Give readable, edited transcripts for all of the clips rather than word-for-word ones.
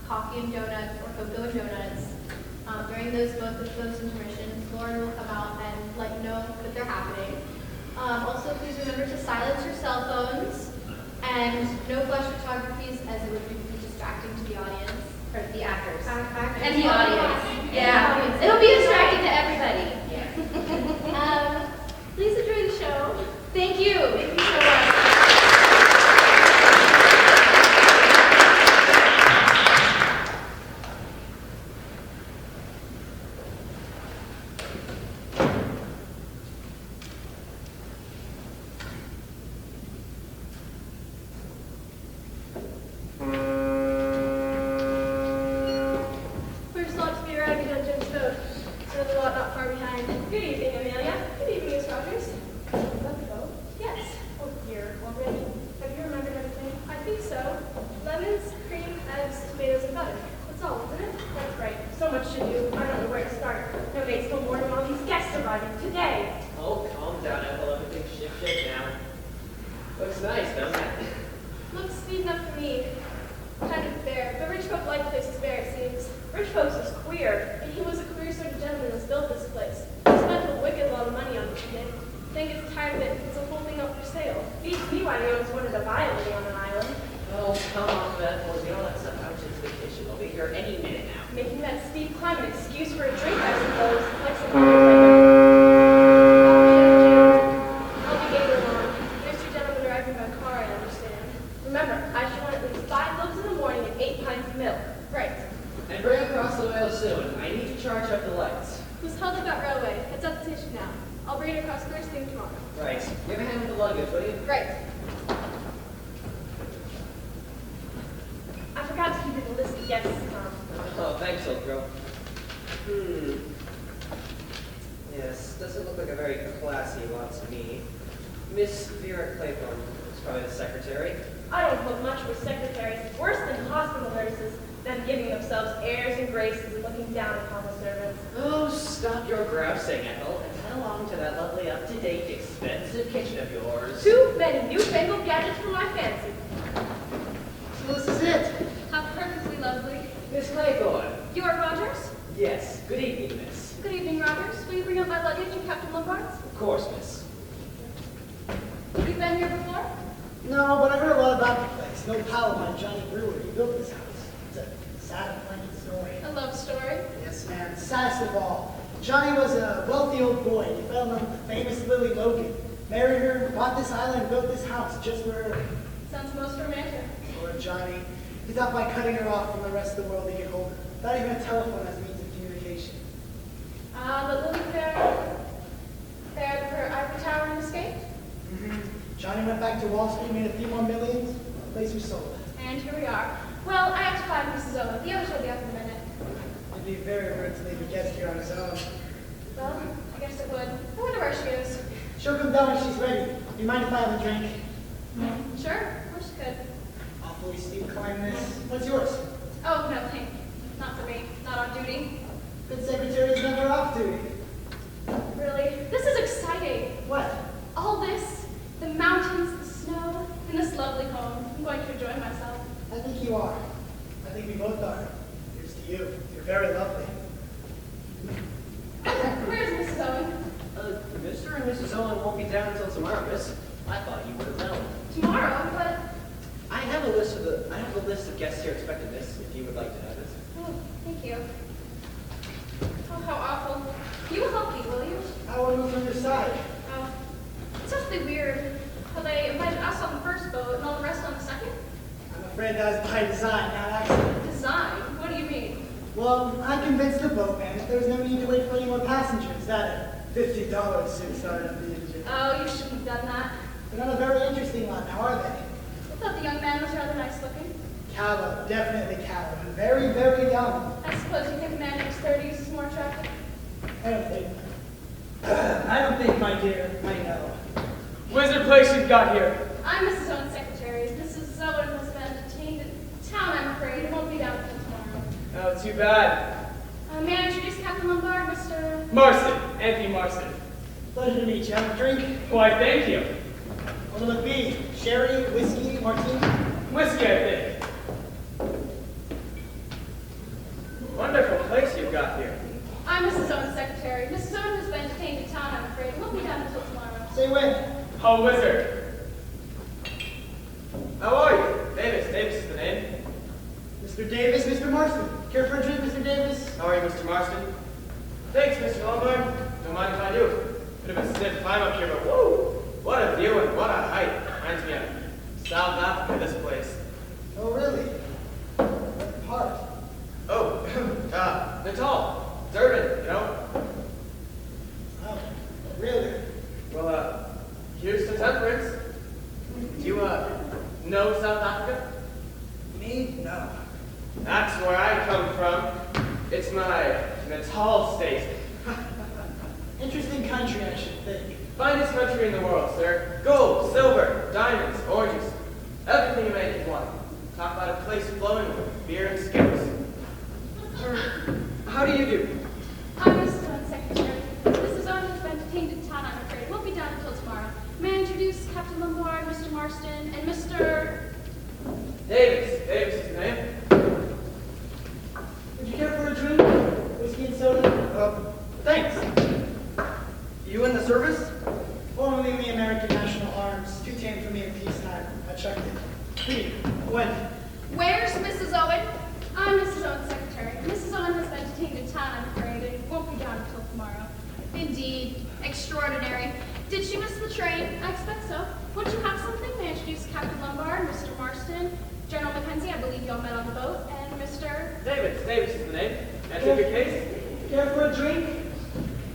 Coffee and donuts or cocoa and donuts. During both of those intermissions, Warren will come out and let you know that they're happening. Also, please remember to silence your cell phones and no flash photographies, as it would be distracting to the audience, or the actors. And the audience. Yeah. It'll be distracting to everybody. Please enjoy the show. Thank you. Thank you so much. SAHS of all. Johnny was a wealthy old boy. He fell in love with the famous Lily Logan. Married her, bought this island, and built this house just for her. Sounds most romantic. Poor Johnny. He thought by cutting her off from the rest of the world he could hold her. Not even a telephone as means of communication. But Lily fared her ivory tower and escaped? Johnny went back to Wall Street, made a few more millions. The place was sold. And here we are. Well, I have to find Mrs. Owen. The others will be up in a minute. It'd be very rude to leave a guest here on his own. Well, I guess it would. I wonder where she is. She'll come down when she's ready. Do you mind if I have a drink? Sure, of course you could. Awfully steep climb this. What's yours? Oh, no, thank you. Not for me. Not on duty. Good secretary is never off duty. Really? This is exciting. What? All this, the mountains, the snow, and this lovely home. I'm going to enjoy myself. I think you are. I think we both are. Here's to you. You're very lovely. Where's Mrs. Owen? Mr. and Mrs. Owen won't be down until tomorrow, miss. I thought you would have known. Tomorrow? But... I have a list of guests here expected, miss, if you would like to have it. Oh, thank you. Oh, how awful. You will help me, will you? I will move from your side. Oh, it's awfully weird how they invited us on the first boat and all the rest on the second. I'm afraid that was by design, not accident. Design? What do you mean? Well, I convinced the boatman that there was no need to wait for any more passengers. That $50 soon started up the engine. Oh, you shouldn't have done that. They're not a very interesting lot now, are they? I thought the young man was rather nice looking. Callow, definitely callow, and very, very young. I suppose you think a man in his 30s is more attractive? I don't think, my dear, I know. Where's the place you've got here? I'm Mrs. Owen's secretary. Mrs. Owen has been detained in town, I'm afraid. It won't be down until tomorrow. Oh, too bad. May I introduce Captain Lombard, Mr. Marston, Anthony Marston. Pleasure to meet you. Have a drink? Why, thank you. What will it be? Sherry, whiskey, martini? Whiskey, I think. Wonderful place you've got here. I'm Mrs. Owen's secretary. Mrs. Owen has Say when. Oh, wizard. How are you? Davis. Davis is the name. Mr. Davis, Mr. Marston. Care for a drink, Mr. Davis? How are you, Mr. Marston? Thanks, Mr. Lombard. Don't mind if I do. Bit of a stiff climb up here, but whoa! What a view and what a height. Reminds me of South Africa, this place. Oh, really? What part? Oh, Natal. Durban, you know? Oh, really? Well, here's to temperance. Do you, know South Africa? Me? No. That's where I come from. It's my Natal state. Interesting country, I should think. Finest country in the world, sir. Gold, silver, diamonds, oranges. Everything you may could want. Talk about a place flowing with beer and skittles. How do you do? I'm Mrs. Owen's secretary. Mrs. Owen has been detained in town, I'm afraid. Won't be down until tomorrow. May I introduce Captain Lombard, Mr. Marston, and Mr. Davis. Davis is the name. Would you care for a drink? Whiskey and soda? Thanks. You in the service? Formerly in the American National Arms. Too tame for me in peacetime. I checked it. Pretty. When? Where's Mrs. Owen? I'm Mrs. Owen's secretary. Mrs. Owen has been detained in town, I'm afraid, and won't be down until tomorrow. Indeed. Extraordinary. Did she miss the train? I expect so. Once you have something, may I introduce Captain Lombard, Mr. Marston, General Mackenzie, I believe you all met on the boat, and Mr. Davis. Davis is the name. Can I take your case? Care for a drink?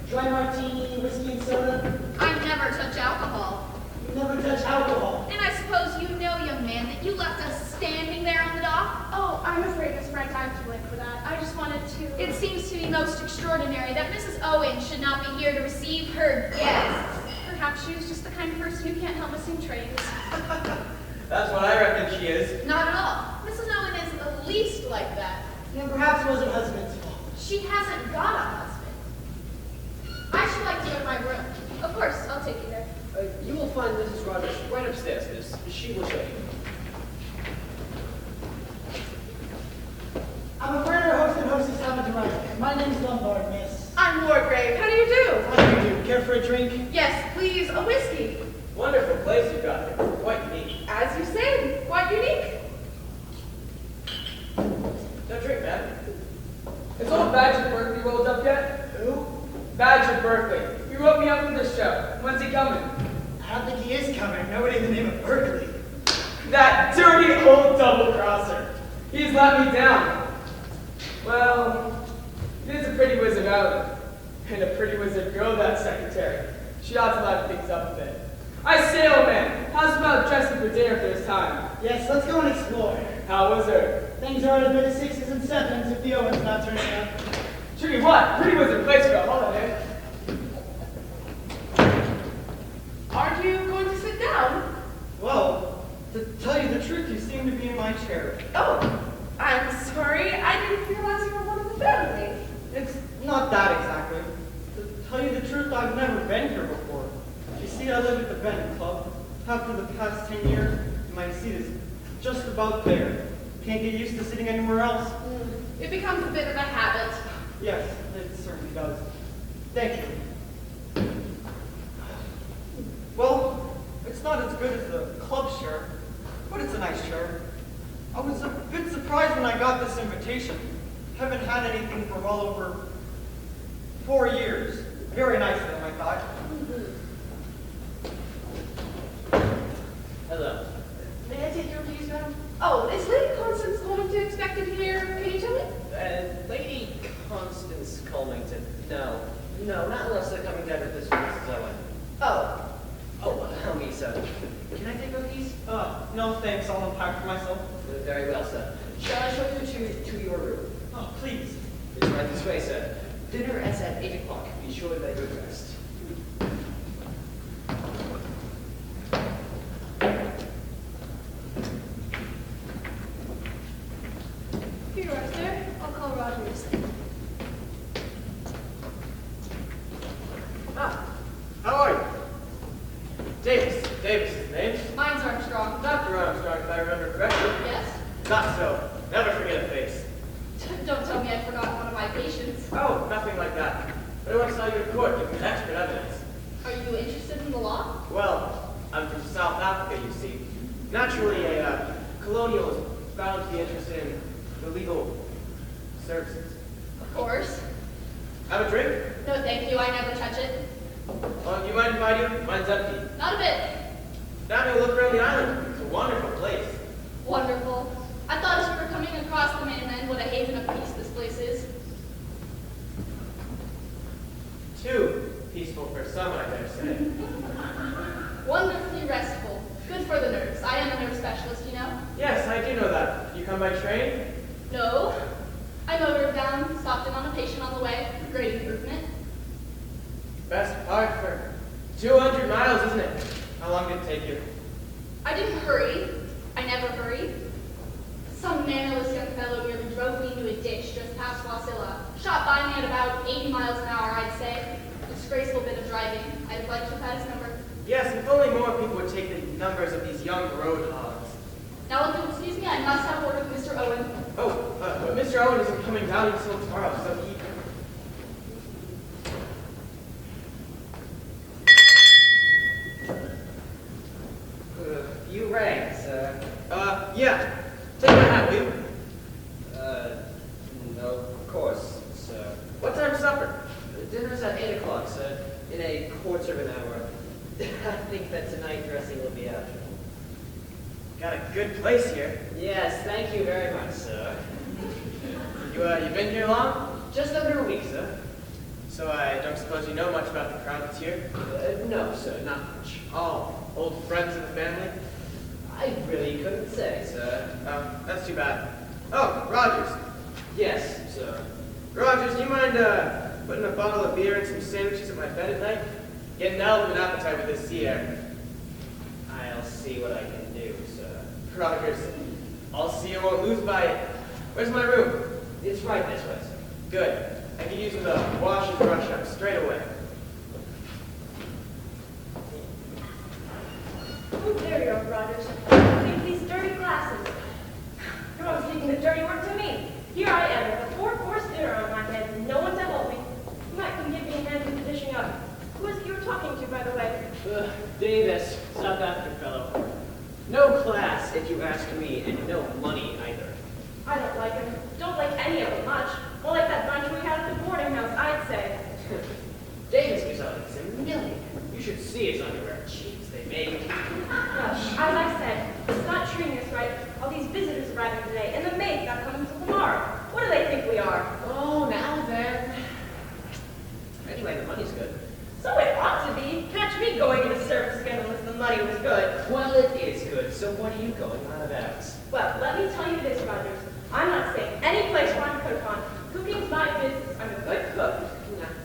Dry martini, whiskey and soda? I never touch alcohol. You never touch alcohol. And I suppose you know, young man, that you left us standing there on the dock? Oh, I'm afraid Miss Brent, I'm too late for that. I just wanted to... It seems to me most extraordinary that Mrs. Owen should not be here to receive her guests. Perhaps she was just the kind of person who can't help missing trains. That's what I reckon she is. Not at all. Mrs. Owen is the least like that. And perhaps it was her husband's fault. She hasn't got a husband. I should like to go to my room. Of course, I'll take you there. You will find Mrs. Rogers right upstairs, miss. She will show you. I'm afraid our host and hostess haven't arrived. My name's Lombard, miss. I'm Lord Grave. How do you do? How do you do? Care for a drink? Yes, please, a whiskey. Wonderful place you've got here. Quite unique. As you say, quite unique. No drink, man. Is old Badger Berkeley rolled up yet? Who? Badger Berkeley. He wrote me up for this show. When's he coming? I don't think he is coming. Nobody in the name of Berkeley. That dirty old double-crosser. He's let me down. Well, it is a pretty wizard outing. And a pretty wizard girl, that secretary. She ought to liven things up a bit. I say, old man, how's about dressing for dinner for this time? Yes, let's go and explore. How was her? Things are a bit of 6s and 7s if the Owen's not turning up. Tree what? Pretty wizard place for a holiday. Aren't you going to sit down? Well, to tell you the truth, you seem to be in my chair. Oh, I'm sorry. I didn't realize you were one of the family. It's not that exactly. To tell you the truth, I've never been here before. You see, I live at the Bennett Club. Have for the past 10 years. My seat is just about there. Can't get used to sitting anywhere else. It becomes a bit of a habit. Yes, it certainly does. Thank you. Well, it's not as good as the club chair, but it's a nice chair. I was a bit surprised when I got this invitation. Haven't had anything for well over 4 years. Very nice of them, I thought. Hello. May I take your keys now? Oh, is Lady Constance going to expect it here? Can you tell me? Lady Constance Colmington. No, not unless they're coming down to this Mrs. Owen. Oh, Allow me, sir. Can I take her keys? No thanks, I'll unpack for myself. Very well, sir. Shall I show you to your room? Oh, please. It's right this way, sir. Dinner is at 8 o'clock. Be sure that you're dressed. Here you are, sir. I'll call Roger to stay. How are you? Davis. Davis is the name. Mine's Armstrong. Dr. Armstrong, if I remember correctly. Yes. Not so. Never forget a face. Don't tell me I forgot one of my patients. Oh, nothing like that. But I once saw you in court giving expert evidence. Are you interested in the law? Well, I'm from South Africa, you see. Naturally, a colonial is bound to be interested in the legal services. Of course. Have a drink? No, thank you. I never touch it. Do you mind if I do? Mine's empty. Not a bit. Now to look around the island. It's a wonderful place. Wonderful. I thought as we were coming across the mainland, what a haven of peace this place is. Too peaceful for some, I dare say. Wonderfully restful. Good for the nerves. I am a nerve specialist, you know. Yes, I do know that. You come by train? No. I motored down, stopped in on a patient on the way. Great improvement. Best part for 200 miles, isn't it? How long did it take you? I didn't hurry. I never hurry. Some mannerless young fellow nearly drove me into a ditch just past Wasilla. Shot by me at about 80 miles an hour, I'd say. Disgraceful bit of driving. I'd have liked to have had his number. Yes, if only more people would take the numbers of these young road hogs. Now, if you'll excuse me, I must have a word with Mr. Owen. Oh, but Mr. Owen isn't coming down until tomorrow, so he... You rang, sir. Yeah. Take my hat, will you? No, of course, sir. What time's supper? Dinner's at 8 o'clock, sir. In a quarter of an hour. I think that tonight dressing will be optional. Got a good place here. Yes, thank you very much, sir. You been here long? Just under a week, sir. So I don't suppose you know much about the crowd that's here? No, sir, not much. All old friends of the family? I really couldn't say, sir. Oh, that's too bad. Oh, Rogers. Yes, sir. Rogers, do you mind putting a bottle of beer and some sandwiches at my bed at night? Getting out of an appetite with this sea air. I'll see what I can do, sir. Rogers, I'll see you won't lose by it. Where's my room? It's right this way, sir. Good. I could use with a wash and brush up straight away. Oh, there you are, Rogers. Take these dirty glasses. You're always leaving the dirty work to me. Here I am with a 4-course dinner on my head and no one to help me. You might come give me a hand in dishing up. Who is it you were talking to, by the way? Davis, South African fellow. No class, if you ask me, and no money either. I don't like him. Don't like any of them much. More like that bunch we had at the boarding house, I'd say. Davis gives out like a million. You should see his underwear cheeks they make. No, as I said, it's not treating us right. All these visitors arriving today, and the maid's not coming until tomorrow. What do they think we are? Oh, now then. Anyway, the money's good. So it ought to be. Catch me going into service again unless the money was good. Well, it is good, so what are you going on about? Well, let me tell you this, Rogers. I'm not staying any place where I'm cooked on. Cooking's my business. I'm a good cook.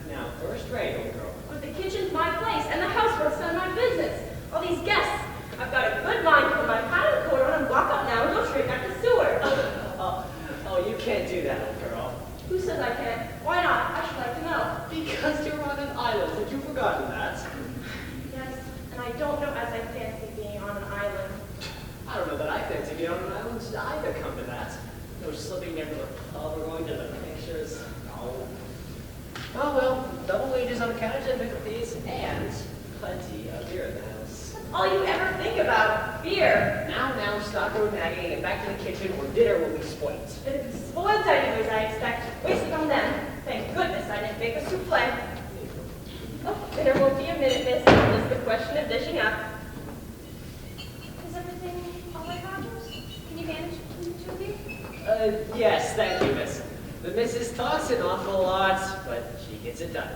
Now, first rate, old girl. But the kitchen's my place, and the housework's none of my business. All these guests. I've got a good mind to put my hat and coat on and walk up now and go straight back to Seward. Oh, you can't do that, old girl. Who says I can't? Why not? I should like to know. Because you're on an island. Had you forgotten that? Yes, and I don't know as I fancy being on an island. I don't know that I fancy being on an island either, come to that. No slipping near the pub or going to the pictures. No. Oh, well, double wages on account of difficulties and plenty of beer in the house. That's all you ever think about. Beer. Now, stop road nagging and back to the kitchen or dinner will be spoilt. It'd be spoiled anyways, I expect. Wasted on them. Thank goodness I didn't make a souffle. Oh, dinner won't be a minute, miss. Just the question of dishing up. Is everything all right, Rogers? Can you manage between the two of you? Yes, thank you, miss. The missus talks an awful lot, but she gets it done.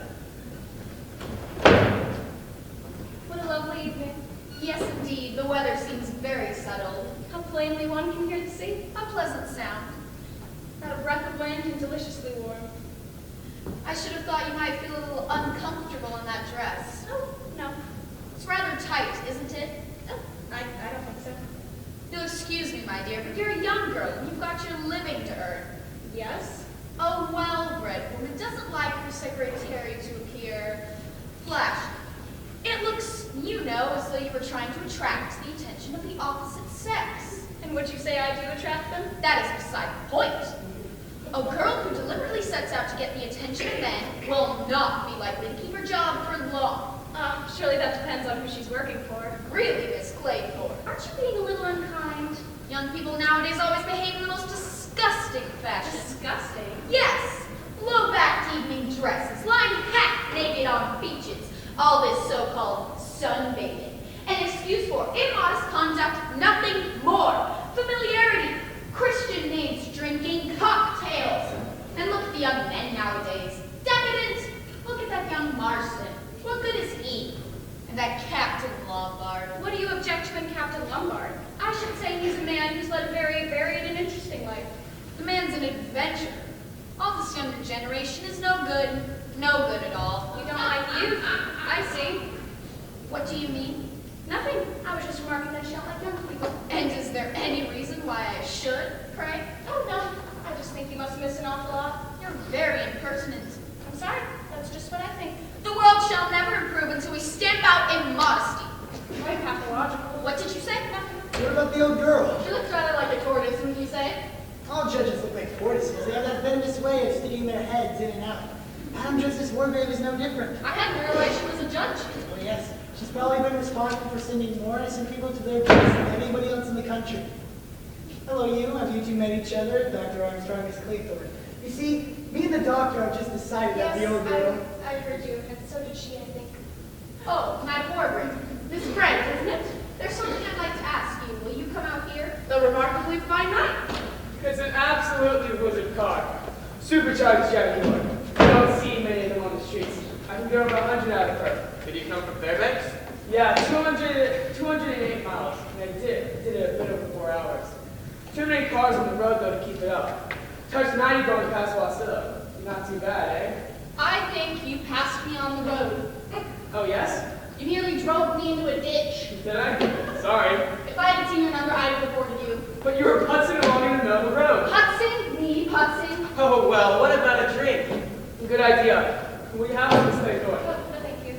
What a lovely evening. Yes, indeed. The weather seems very settled. How plainly one can hear the sea. A pleasant sound. Not a breath of wind and deliciously warm. I should have thought you might feel a little uncomfortable in that dress. Oh, no. It's rather tight, isn't it? Oh, I don't think so. You'll excuse me, my dear, but you're a young girl and you've got your living to earn. Yes? A well-bred woman doesn't like her secretary to appear flashy. It looks, you know, as though you were trying to attract the attention of the opposite sex. And would you say I do attract them? That is beside the point. A girl who deliberately sets out to get the attention of men will not be likely to keep her job for long. Sure. surely that depends on who she's working for. Really, Miss Claythorne? Aren't you being a little unkind? Young people nowadays always behave in the most disgusting fashion. Disgusting. Yes, low-backed evening dresses, lying half naked on beaches, all this so-called sunbathing. An excuse for immodest conduct, nothing more. Familiarity, Christian names, drinking cocktails. And look at the young men nowadays. Decadent. Look at that young Marston. What good is he? And that Captain Lombard. What do you object to in Captain Lombard? I should say he's a man who's led a very varied and interesting life. The man's an adventurer. All this younger generation is no good. No good at all. You don't like youth. I see. What do you mean? Nothing. I was just remarking that you don't like young people. And is there any reason why I should, pray? Oh, no. I just think you must miss an awful lot. You're very impertinent. I'm sorry. That's just what I think. The world shall never improve until we stamp out immodesty. Quite pathological. What did you say? What about the old girl? She looks rather like a tortoise, wouldn't you say? All judges look like tortoises. They have that venomous way of sticking their heads in and out. Madam Justice Wargrave is no different. I hadn't realized she was a judge. Oh yes, she's probably been responsible for sending more innocent people to their deaths than anybody else in the country. Hello, you. Have you two met each other? Dr. Armstrong, Miss Claythorne. You see, me and the doctor have just decided that the old girl... I heard you, and so did she, I think. Oh, Madam Wargrave. Miss Brent, isn't it? There's something I'd like to ask you. Will you come out here? The remarkably fine night. It's an absolutely blizzard car. Supercharged Jaguar. I don't see many of them on the streets. I can go over 100 out of her. Did you come from Fairbanks? Yeah, 208 miles. And I did it a bit over 4 hours. Too many cars on the road, though, to keep it up. Touched 90 going past Wasilla. Not too bad, eh? I think you passed me on the road. Oh, yes? You nearly drove me into a ditch. Did I? Sorry. If I had seen your number, I'd have reported you. But you were putzing along in the middle of the road. Putzing? Me putzing? Oh, well, what about a drink? Good idea. We have one to stay going. No, thank you.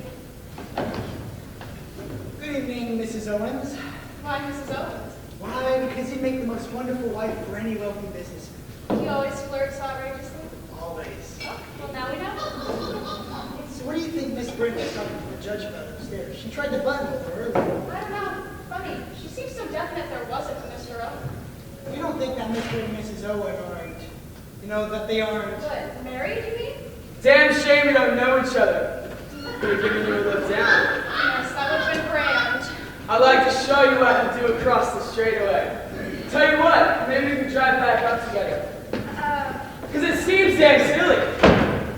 Good evening, Mrs. Owens. Why, Mrs. Owens? Why, because you make the most wonderful wife for any wealthy businessman. He always flirts outrageously. Always. Oh, well, now we know. So what do you think Miss Brent was talking to the judge about upstairs? She tried to buttonhole her earlier. I don't know. Funny. She seems so definite there wasn't a Mr. O. You don't think that Mr. and Mrs. Owen aren't, you know, that they aren't... What, married, you mean? Damn shame we don't know each other. Could have given you a lift down. Yes, that would have been grand. I'd like to show you what I can do across the straightaway. Tell you what, maybe we can drive back up together. Because it seems damn silly.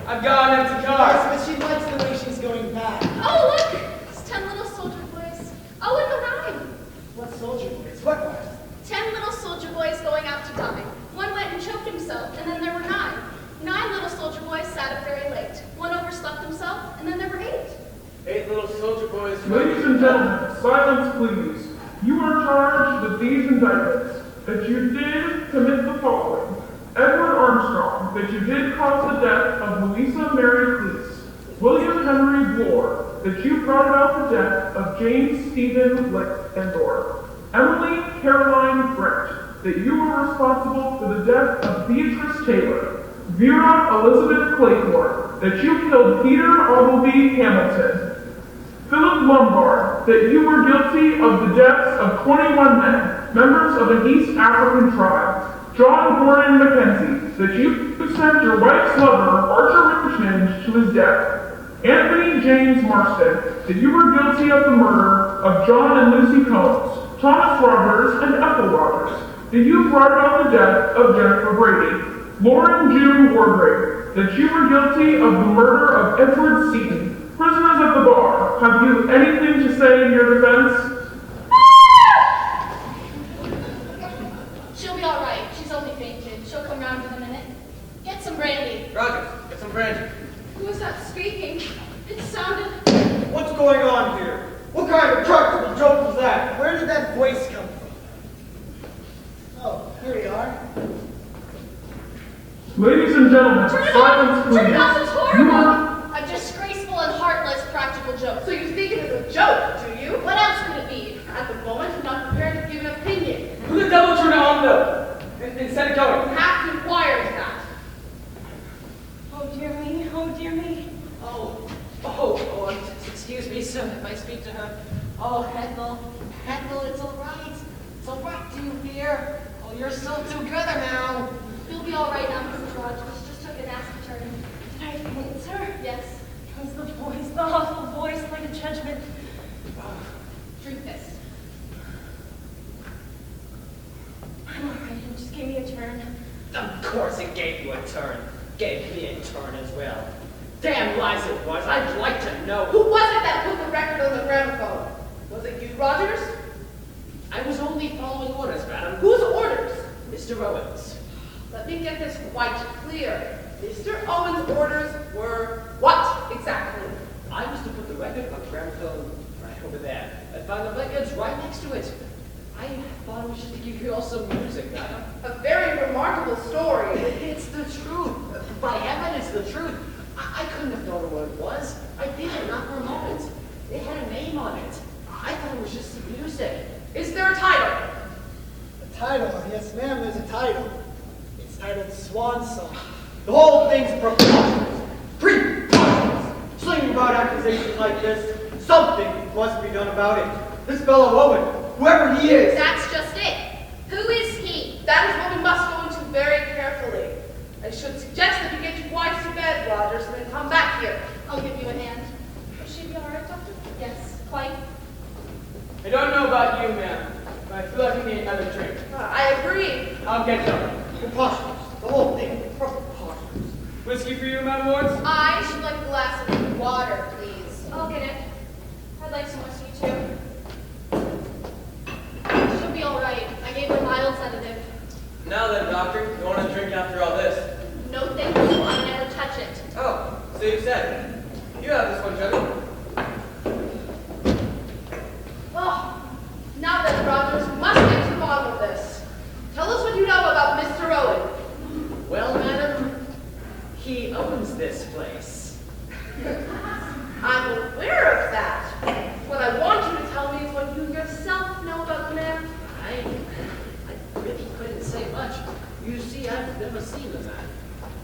I've got an empty car. Yes, but she likes the way she's going back. Oh, look! It's 10 little soldier boys. Oh, and the 9. What soldier boys? What boys? 10 little soldier boys going out to die. One went and choked himself, and then there were 9. 9 little soldier boys sat up very late. One overslept himself, and then there were 8. 8 little soldier boys. Ladies and gentlemen, silence please. You are charged with these indictments, that you did commit the following. Edward Armstrong, that you did cause the death of Louisa Mary Cleese. William Henry Bloor, that you brought about the death of James Stephen Landor. Emily Caroline Brent, that you were responsible for the death of Beatrice Taylor. Vera Elizabeth Claythorne, that you killed Peter Ogilvy Hamilton. Philip Lombard, that you were guilty of the deaths of 21 men, members of an East African tribe. John Gordon Mackenzie, that you sent your wife's lover, Archer Richmond, to his death. Anthony James Marston, that you were guilty of the murder of John and Lucy Combs, Thomas Rogers, and Ethel Rogers, that you brought about the death of Jennifer Brady. Lauren June Wargrave, that you were guilty of the murder of Edward Seaton. Prisoners at the bar, have you anything to say in your defense? She'll be all right. She's only fainted. She'll come round in a minute. Get some brandy. Rogers, get some brandy. Who was that speaking? It sounded... What's going on here? What kind of practical joke was that? Where did that voice come from? Oh, here we are. Ladies and gentlemen, Turn it silence off! please. Turn it off! It's You horrible! are... A disgraceful and heartless practical joke. So you think it is a joke, do you? What else could it be? At the moment, I'm not prepared to give an opinion. Who the devil turned it on, though? Instead of going. You have to inquire into that. Oh dear me, oh dear me. Oh, it's Excuse me, sir, if I speak to her. Oh, Ethel, it's all right. It's all right, do you hear? Oh, you're so together now. You'll be all right now, Mrs. Rogers. Just took an aspirin. Did I faint, sir? Yes. It was the awful voice, like a judgment. Drink this. I'm all right, it just gave me a turn. Of course it gave you a turn. Gave me a turn as well. Damn lies it was. I'd like to know. Who was it that put the record on the gramophone? Was it you, Rogers? I was only following orders, madam. Whose orders? Mr. Owens. Let me get this quite clear. Mr. Owen's orders were what exactly? I was to put the record on the gramophone right over there. I found the records right next to it. I thought it was just to give you all some music, madam. A very remarkable story. It's the truth. By heaven, it's the truth. I couldn't have known what it was. I didn't, not for a moment. It had a name on it. I thought it was just some music. Is there a title? A title? Yes, ma'am, there's a title. It's titled Swan Song. The whole thing's preposterous. Preposterous! Slinging about accusations like this, something must be done about it. This fellow Owen, whoever he is. That's just it. Who is he? That is what we must go into very carefully. I should suggest that you get your wife to bed, Rogers, and then come back here. I'll give you a hand. Will she be all right, Doctor? Yes, quite. I don't know about you, ma'am, but I feel like I need another drink. I agree. I'll get some. Preposterous. The whole thing is preposterous. Whiskey for you, my lords? I should like a glass of water, please. I'll get it. I'd like some whiskey, too. She'll be all right. I gave her mild sedative. Now then, doctor, you want a drink after all this? No thank you. I never touch it. Oh, so you said. You have this one, Johnny. Oh, now then, Rogers, we must get to the bottom of this. Tell us what you know about Mr. Owen. Well, madam, he owns this place. I'm aware of that. What I want you to tell me is what you yourself know about the man. I really couldn't say much. You see, I've never seen the man.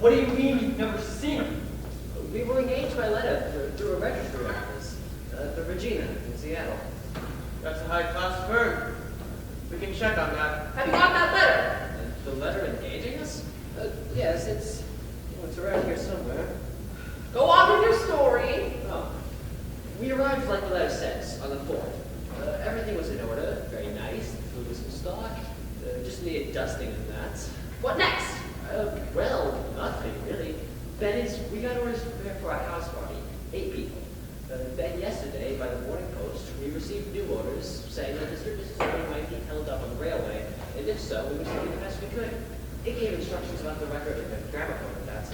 What do you mean you've never seen him? We were engaged by letter through a registry office, the Regina in Seattle. That's a high-class firm. We can check on that. Have you got that letter? The letter engaging us? Yes, it's around here somewhere. Go on with your story. Oh. We arrived like the letter says, on the 4th. Everything was in order, very nice, the food was in stock, just needed dusting and that. What next? Well, nothing really. That is, we got orders for a house party, 8 people. Then yesterday, by the morning post, we received new orders saying that Mr. and Mrs. Owen might be held up on the railway, and if so, we would do the best we could. It gave instructions about the record and the gramophone and that.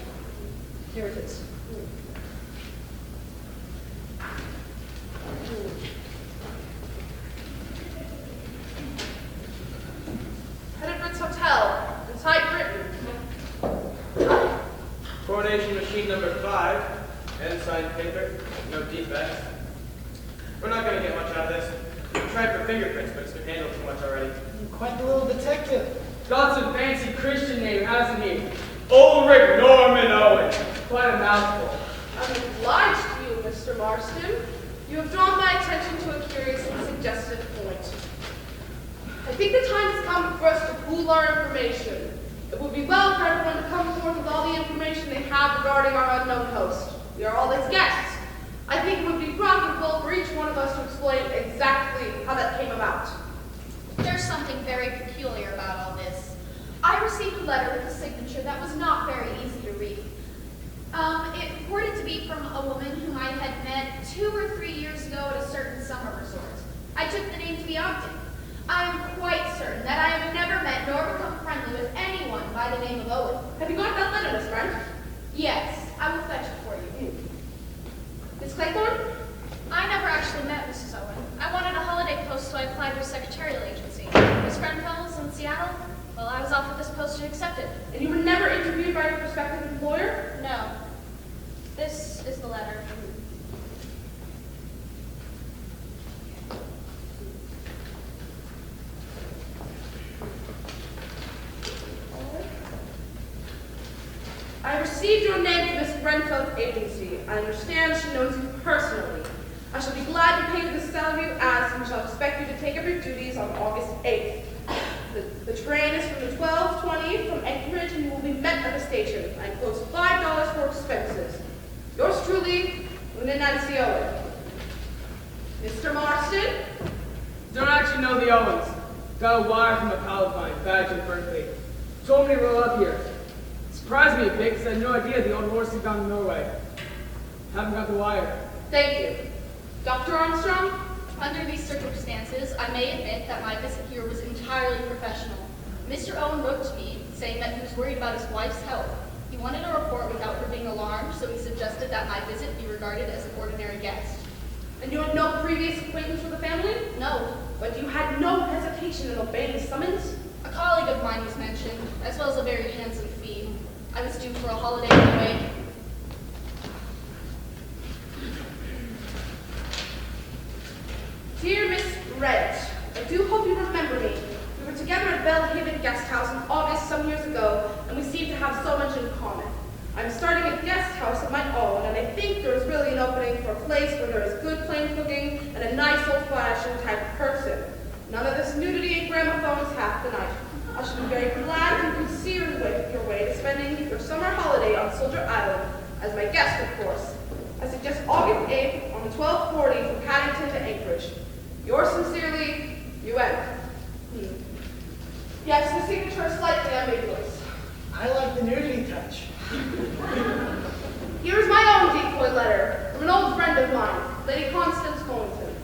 Here it is. Edwards Hotel, in typewritten. Coronation machine number 5. Unsigned paper. No defects. We're not going to get much out of this. We tried for fingerprints, but it's been handled too much already. Quite the little detective. Got some fancy Christian name, hasn't he? Ulrich Norman Owen. Quite a mouthful. I'm obliged to you, Mr. Marston. You have drawn my attention to a curious and suggestive point. I think the time has come for us to pool our information. It would be well for everyone to come forth with all the information they have regarding our unknown host. We are all his guests. I think it would be profitable for each one of us to explain exactly how that came about. There's something very peculiar about all this. I received a letter with a signature that was not very easy to read. It purported to be from a woman whom I had met 2 or 3 years ago at a certain summer resort. I took the name to be Ogden. I am quite certain that I have never met nor become friendly with anyone by the name of Owen. Have you got that letter, Miss Brent? Yes, I will fetch it for you. Miss Claythorne? I never actually met Mrs. Owen. I wanted a holiday post, so I applied to a secretarial agency. Miss Grenfell was in Seattle. Well, I was offered this post and accepted. And you were never interviewed by your prospective employer? No. This is the letter. I received your name from Miss Grenfell's agency. I understand she knows you personally. I shall of you as and shall expect you to take up your duties on August 8th. The train is from the 12:20 from Anchorage, and you will be met at the station. I enclose $5 for expenses. Yours truly, Una Nancy Owen. Mr. Marston? Don't actually know the Owens. Got a wire from a pal of mine, badge in Berkeley. Told me to roll up here. Surprised me a bit because I had no idea the old horse had gone to Norway. Haven't got the wire. Thank you. Dr. Armstrong? Under these circumstances, I may admit that my visit here was entirely professional. Mr. Owen wrote to me, saying that he was worried about his wife's health. He wanted a report without her being alarmed, so he suggested that my visit be regarded as an ordinary guest. And you had no previous acquaintance with the family? No, But you had no hesitation in obeying summons? a colleague of mine was mentioned, as well as a very handsome fee. I was due for a holiday anyway. Dear Miss Brent, I do hope you remember me. We were together at Bellhaven Guest House in August some years ago, and we seem to have so much in common. I'm starting a guest house of my own, and I think there is really an opening for a place where there is good plain cooking and a nice old-fashioned type of person. None of this nudity and gramophones half the night. I should be very glad you can see your way to spending your summer holiday on Soldier Island, as my guest, of course. I suggest August 8th on the 12:40 from Paddington to Anchorage. Yours sincerely, UN. Yes, the signature is slightly ambiguous. I like the nudity touch. Here is my own decoy letter from an old friend of mine, Lady Constance Collington.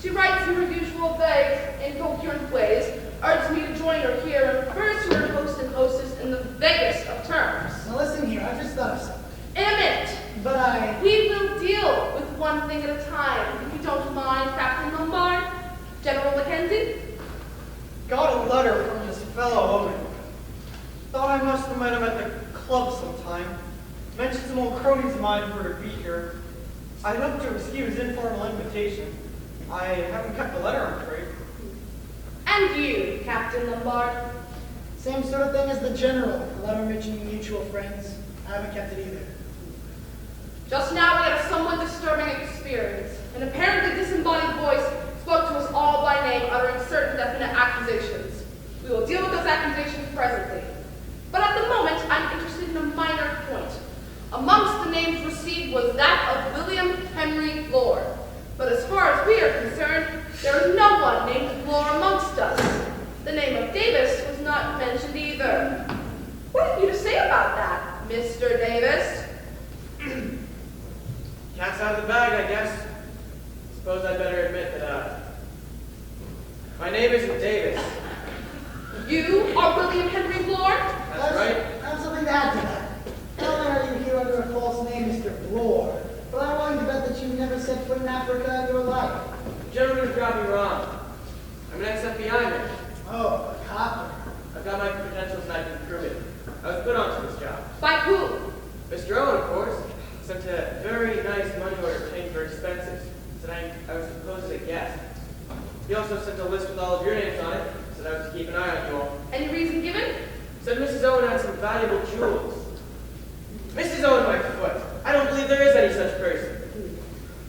She writes in her usual vague, incoherent ways, urges me to join her here, and refers to her host and hostess in the vaguest of terms. Now listen here, I've just thought of something. In a minute. But We will deal with one thing at a time, if you don't mind, Captain Lombard. General Mackenzie? Got a letter from this fellow Owen. Thought I must have met him at the club sometime. Mentioned some old cronies of mine who were to be here. I'd hoped to receive his informal invitation. I haven't kept the letter, I'm afraid. And you, Captain Lombard? same sort of thing as the general, a letter mentioning mutual friends. I haven't kept it either. Just now we had a somewhat disturbing experience. An apparently disembodied voice spoke to us all by name, uttering certain definite accusations. We will deal with those accusations presently. But at the moment, I'm interested in a minor point. Amongst the names received was that of William Henry Lord. But as far as we are concerned, there is no one named Lore amongst us. The name of Davis was not mentioned either. What have you to say about that, Mr. Davis? Cat's out of the bag, I guess. Suppose I'd better admit that, my name isn't Davis. You are William Henry Lord? That's right. I have something to add to that. Not only are you here under a false name, Mr. Blore, but I'm willing to bet that you've never set foot in Africa in your life. The gentleman who got me wrong. I'm an ex-FBI man. Oh, a copper. I've got my credentials and I've been proven. I was put onto this job. By who? Mr. Owen, of course, sent a very nice money order paying for expenses. Said I was to pose as a guest. He also sent a list with all of your names on it. Said I was to keep an eye on you all. Any reason given? Said Mrs. Owen had some valuable jewels. Mrs. Owen, my foot. I don't believe there is any such person.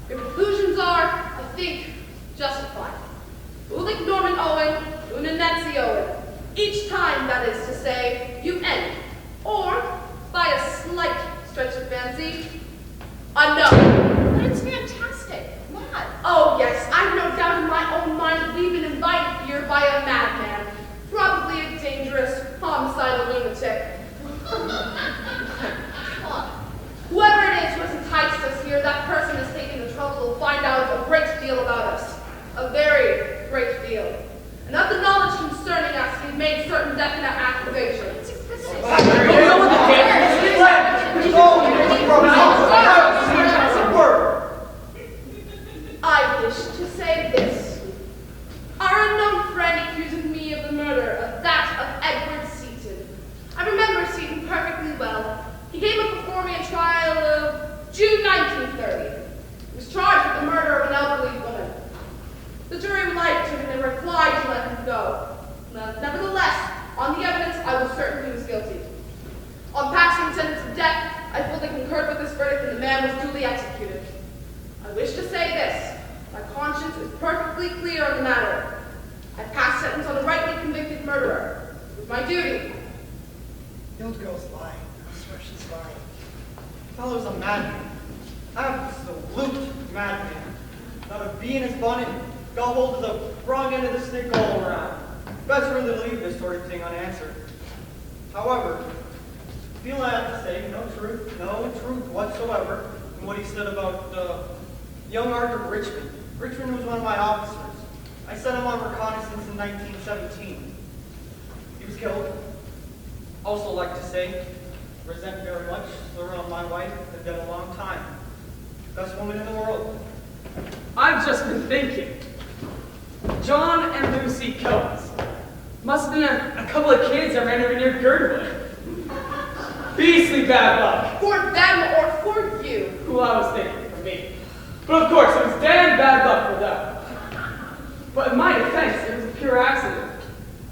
Your conclusions are, I think, justified. Ulrich Norman Owen, Una Nancy Owen. Each time, that is to say, you end. Or, by a slight stretch of fancy, unknown. But it's fantastic. Mad. Oh, yes, I've no doubt in my own mind that we've been invited here by a madman. Probably a dangerous, homicidal lunatic. Whoever it is who has enticed us here, that person has taken the trouble to find out a great deal about us. A very great deal. And of the knowledge concerning us, he's made certain definite accusations. I wish to say this. Our unknown friend accuses me of the murder of that of Edward Seaton. I remember Seaton perfectly well. He came up before me at trial of June 1930. He was charged with the murder of an elderly woman. The jury liked him and they were obliged to let him go. Nevertheless, on the evidence, I was certain he was guilty. On passing sentence of death, I fully concurred with this verdict and the man was duly executed. I wish to say this. My conscience is perfectly perfectly clear on the matter. I passed sentence on a rightly convicted murderer. It was my duty. The old girl's lying. I swear she's lying. Fellow's a madman. Absolute madman. Not a bee in his bonnet. Got hold of the wrong end of the stick all around. Best really to leave this sort of thing unanswered. However, I feel I have to say no truth whatsoever in what he said about young Arthur Richmond. Richmond was one of my officers. I sent him on reconnaissance in 1917. He was killed. Also like to say, resent very much, slur on my wife, been dead a long time. Best woman in the world. I've just been thinking. John and Lucy Coates. Must have been a couple of kids that ran over near Girdwood. Beastly bad luck. For them or for you? Who I was thinking, for me. But of course, it was damn bad luck for them. But in my defense, it was a pure accident.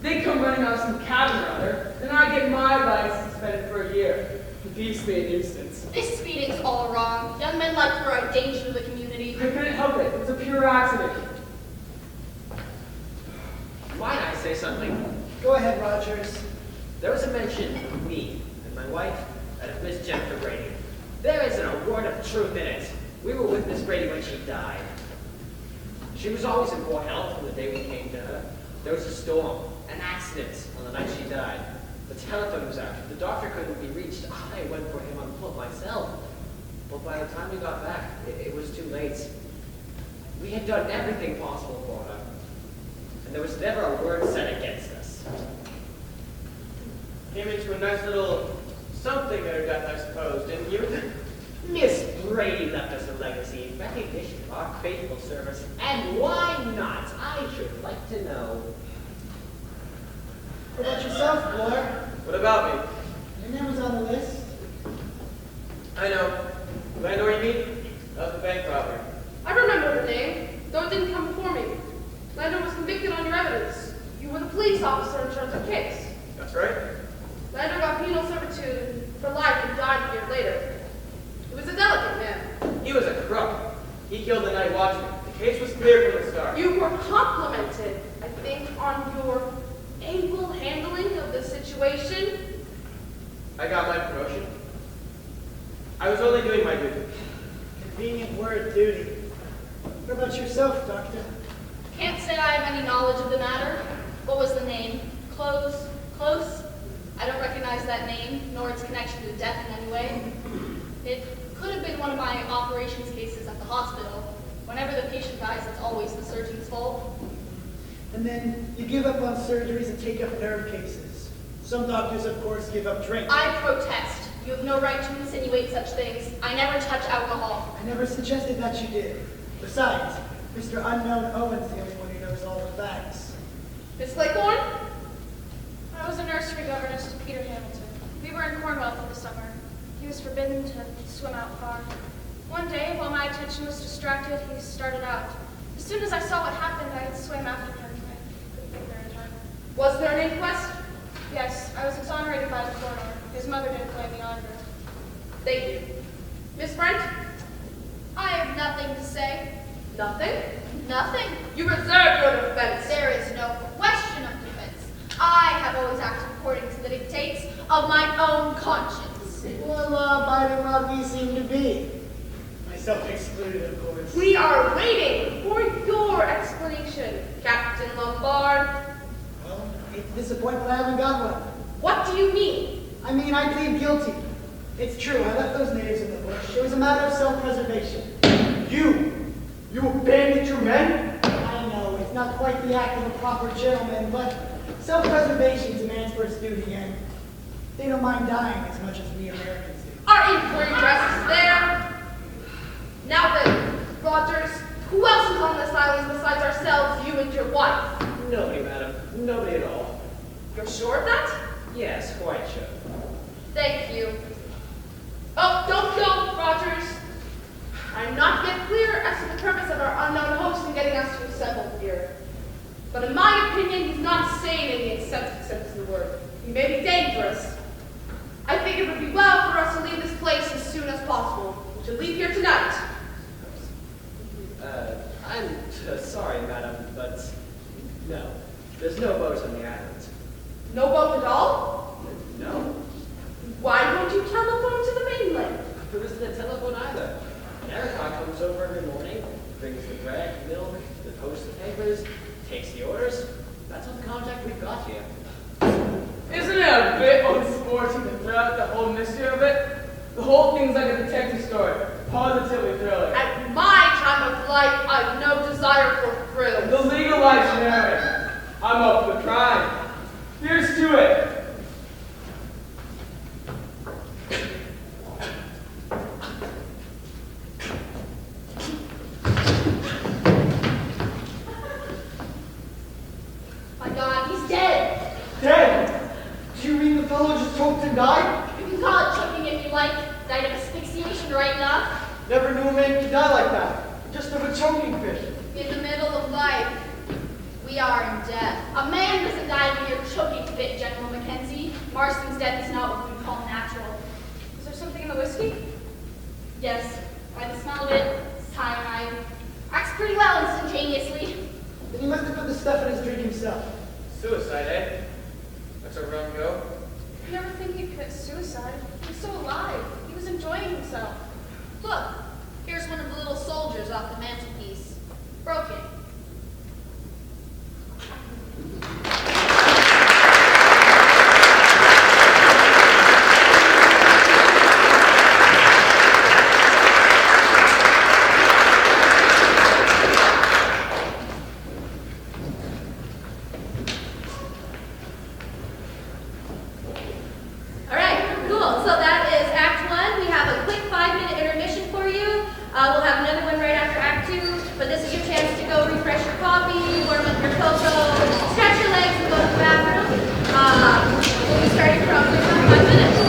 They come running out of some cabin or other, and I get my life suspended for a year. Beastly a nuisance. This speeding's all wrong. Young men like to throw a danger to the community. I couldn't help it. It was a pure accident. Might I say something? Go ahead, Rogers. There was a mention of me and my wife and of Miss Jennifer Brady. There isn't a word of truth in it. We were with Miss Brady when she died. She was always in poor health from the day we came to her. There was a storm, an accident on the night she died. The telephone was out. The doctor couldn't be reached. I went for him on foot myself. But by the time we got back, it was too late. We had done everything possible for her. And there was never a word said against us. Came into a nice little something at her death, I suppose, didn't you? Miss Brady left us a legacy in recognition of our faithful service. And why not? I should like to know. What about yourself, Blair? What about me? Your name was on the list. I know. Landor, you mean? That was the bank robbery. I remember the name, though it didn't come before me. Landor was convicted on your evidence. You were the police officer in charge of the case. That's right. Landor got penal servitude for life and died a year later. He was a delicate man. He was a crook. He killed the night watchman. The case was clear from the start. You were complimented, I think, on your able handling of the situation. I got my promotion. I was only doing my duty. Convenient word, duty. What about yourself, Doctor? Can't say I have any knowledge of the matter. What was the name? Close? I don't recognize that name, nor its connection to death in any way. It could have been one of my operations cases at the hospital. Whenever the patient dies, it's always the surgeon's fault. And then you give up on surgeries and take up nerve cases. Some doctors, of course, give up drink. I protest. You have no right to insinuate such things. I never touch alcohol. I never suggested that you did. Besides, Mr. Unknown Owen's the only one who knows all the facts. Miss Claythorne? I was a nursery governess to Peter Hamilton. We were in Cornwall for the summer. He was forbidden to swim out far. One day, while my attention was distracted, he started out. As soon as I saw what happened, I swam after him. I couldn't get there in time. Was there an inquest? Yes, I was exonerated by the coroner. His mother didn't blame me either. Thank you. Miss Brent? I have nothing to say. Nothing? Nothing. You reserve your defense. There is no question of defense. I have always acted according to the dictates of my own conscience. Well, law-abiding rugby seem to be. Myself excluded, of course. We are waiting for your explanation, Captain Lombard. Well, I hate to disappoint, but I haven't got one. What do you mean? I mean, I plead guilty. It's true, I left those natives in the bush. It was a matter of self-preservation. You abandoned your men? I know, it's not quite the act of a proper gentleman, but self-preservation demands first duty, and they don't mind dying as much as we Americans do. Our inquiry rests there. Now then, Rogers, who else is on this island besides ourselves, you and your wife? Nobody, madam. Nobody at all. You're sure of that? Yes, quite sure. Thank you. Oh, don't go, Rogers. I'm not yet clear as to the purpose of our unknown host in getting us to assemble here. But in my opinion, he's not sane in the accepted sense of the word. He may be dangerous. I think it would be well for us to leave this place as soon as possible. We should leave here tonight. I I'm sorry, madam, but no. There's no boat on the island. No boat at all? No. Why don't you telephone to the mainland? There isn't a telephone either. Erica comes over every morning, brings the bread, milk, the post the papers, takes the orders. That's all the contact we've got here. Isn't it a bit unsporting to throw out the whole mystery of it? The whole thing's like a detective story. Positively thrilling. At my time of life, I've no desire for thrills. The legalized narrative. I'm up for crime. Here's to it. My God, he's dead. Dead? Do you mean the fellow just choked and died? You can call it choking if you like. Died of asphyxiation, right enough. Never knew a man could die like that. Just of a choking fit. In the middle of life, we are in death. A man doesn't die of a mere choking fit, General Mackenzie. Marston's death is not what we call natural. Is there something in the whiskey? Yes, by the smell of it, it's cyanide. Acts pretty well instantaneously. Then he must have put the stuff in his drink himself. Suicide, eh? That's a rum go. I never think he'd commit suicide. He's so alive. He was enjoying himself. Look, here's one of the little soldiers off the mantelpiece. Broken. All right, cool. So that is Act 1. We have a quick 5-minute intermission for you. We'll have another one right after Act 2, but this is your chance to go refresh your coffee, warm up your cocoa, stretch your legs, and go to the bathroom. We'll be starting probably in 5 minutes.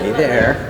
Hey there.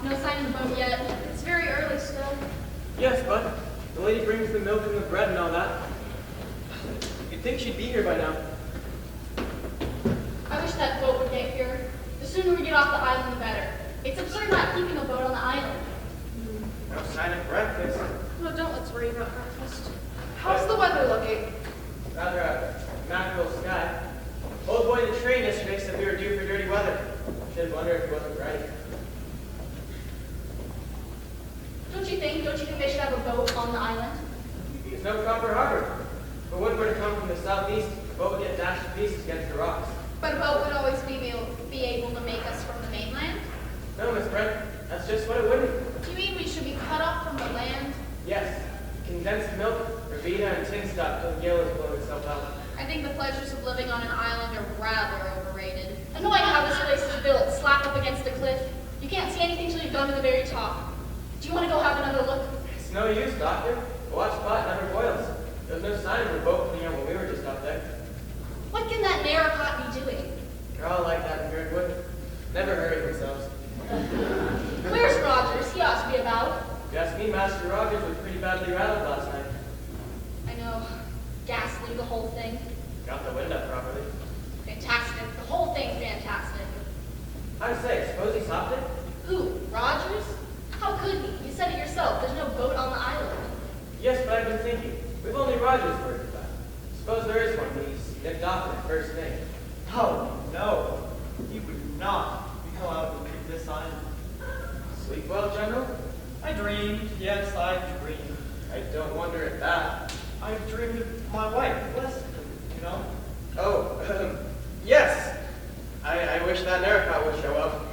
No sign of the boat yet. It's very early still. Yes, but the lady brings the milk and the bread and all that. You'd think she'd be here by now. I wish that boat would get here. The sooner we get off the island, the better. It's absurd not keeping a boat on the island. No sign of breakfast. No, don't let's worry about breakfast. How's the weather looking? Rather a mackerel sky. Old boy in the train yesterday said we were due for dirty weather. Should wonder if he wasn't right. Don't you think they should have a boat on the island? There's no proper harbor. If a wind were to come from the southeast, the boat would get dashed to pieces against the rocks. But a boat would always be able to make us from the mainland? No, Miss Brent, that's just what it wouldn't. Do you mean we should be cut off from the land? Yes, condensed milk, Revita, and tin stock till the gale has blown itself out. I think the pleasures of living on an island are rather overrated. Annoying how this place is built, slap up against a cliff. You can't see anything till you've gone to the very top. Do you want to go have another look? It's no use, Doctor. The watch pot never boils. There was no sign of the boat coming out when we were just out there. What can that narrowpot be doing? They're all like that in Girdwood. Never hurry themselves. Where's Rogers? He ought to be about. If you ask me, Master Rogers was pretty badly rattled last night. I know. Ghastly, the whole thing. Got the wind up properly. Fantastic. The whole thing's fantastic. I'd say, suppose he stopped it? Who? Rogers? How could he? You said it yourself. There's no boat on the island. Yes, but I've been thinking. We've only Rogers' word for that. Suppose there is one when he's nicked off in the first thing. Oh, no. He would not be allowed to leave this island. Sleep well, General? I dreamed. Yes, I dreamed. I don't wonder at that. I dreamed of my wife, Leslie, you know? Oh, yes. I wish that Narracott would show up.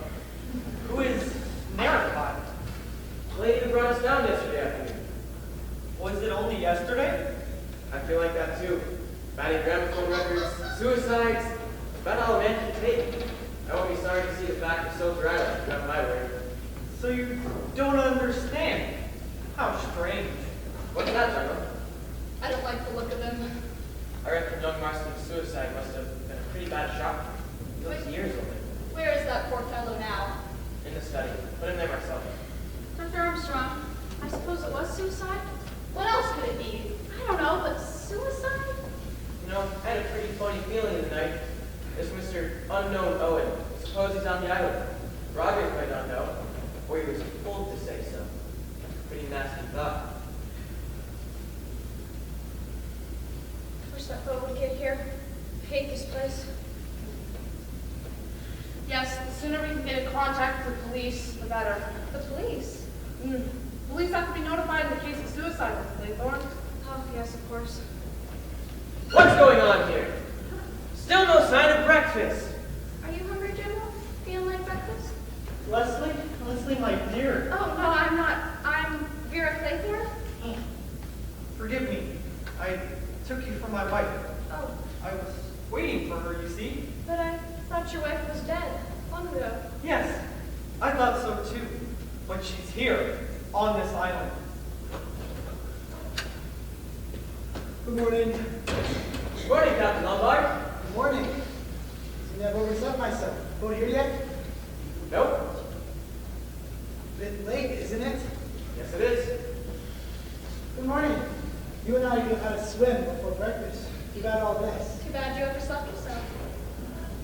Who is Narracott? The lady who brought us down yesterday afternoon. Was it only yesterday? I feel like that too. Banning gramophone records, suicides, about all a man can take. I won't be sorry to see the back of Silver Island, not my word. So you don't understand? How strange. What's that, General? I don't like the look of him. I reckon young Marston's suicide must have been a pretty bad shock. He was years old. Where is that poor fellow now? In the study. Put him there myself. Dr. Armstrong, I suppose it was suicide? What else could it be? I don't know, but suicide? You know, I had a pretty funny feeling in the night. This Mr. Unknown Owen. Suppose he's on the island. Rogers might not know. Or he was told to say so. Pretty nasty thought. Wish that boat would get here. I hate this place. Yes, the sooner we can get in contact with the police, the better. The police? Police have to be notified in the case of suicide, Miss Claythorne. Oh, yes, of course. What's going on here? Still no sign of breakfast. Are you hungry, General? Feeling like breakfast? Leslie? Leslie, my dear. Oh, no, I'm not. I'm Vera Claythorne. Forgive me. I took you for my wife. Oh, I was waiting for her, you see. but I thought your wife was dead long ago. Yes, I thought so too. But she's here, on this island. Good morning. Good morning, Captain Lombard. Good morning. Seem to have overslept myself. Boat here yet? Nope. Bit late, isn't it? Yes, it is. Good morning. You and I could have had a swim before breakfast. Too bad all this. Too bad you overslept yourself.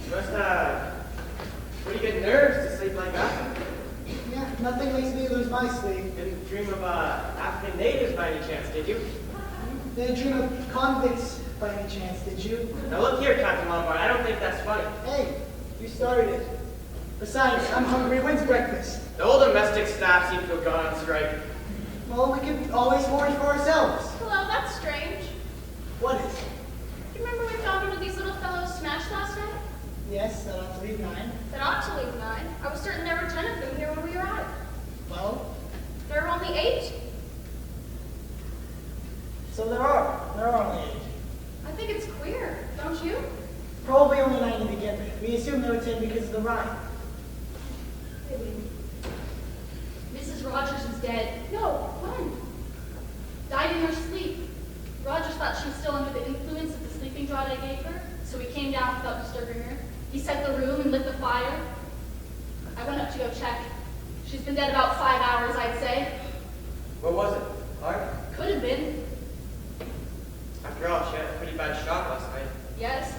You must have pretty good nerves to sleep like that. Yeah, nothing makes me lose my sleep. Didn't dream of African natives by any chance, did you? Did you dream of convicts by any chance, did you? Now look here, Captain Lombard, I don't think that's funny. Hey, you started it. Besides, I'm hungry. When's breakfast? The whole domestic staff seem to have gone on strike. Well, we can always forage for ourselves. Hello, that's strange. What is? Do you remember we found one of these little fellows smashed last night? Yes, that ought to leave 9. That ought to leave 9. I was certain there were 10 of them here when we arrived. Well, There are only 8. so there are only 8. I think it's queer, don't you? Probably only 9 to begin with. We assume there were 10 because of the ride. Mrs. Rogers is dead. No, when? Died in her sleep. Rogers thought she was still under the influence of the sleeping draught I gave her, so we came down without disturbing her. He set the room and lit the fire. I went up to go check. She's been dead about 5 hours, I'd say. What was it? Heart? Could have been. After all, she had a pretty bad shock last night. Yes.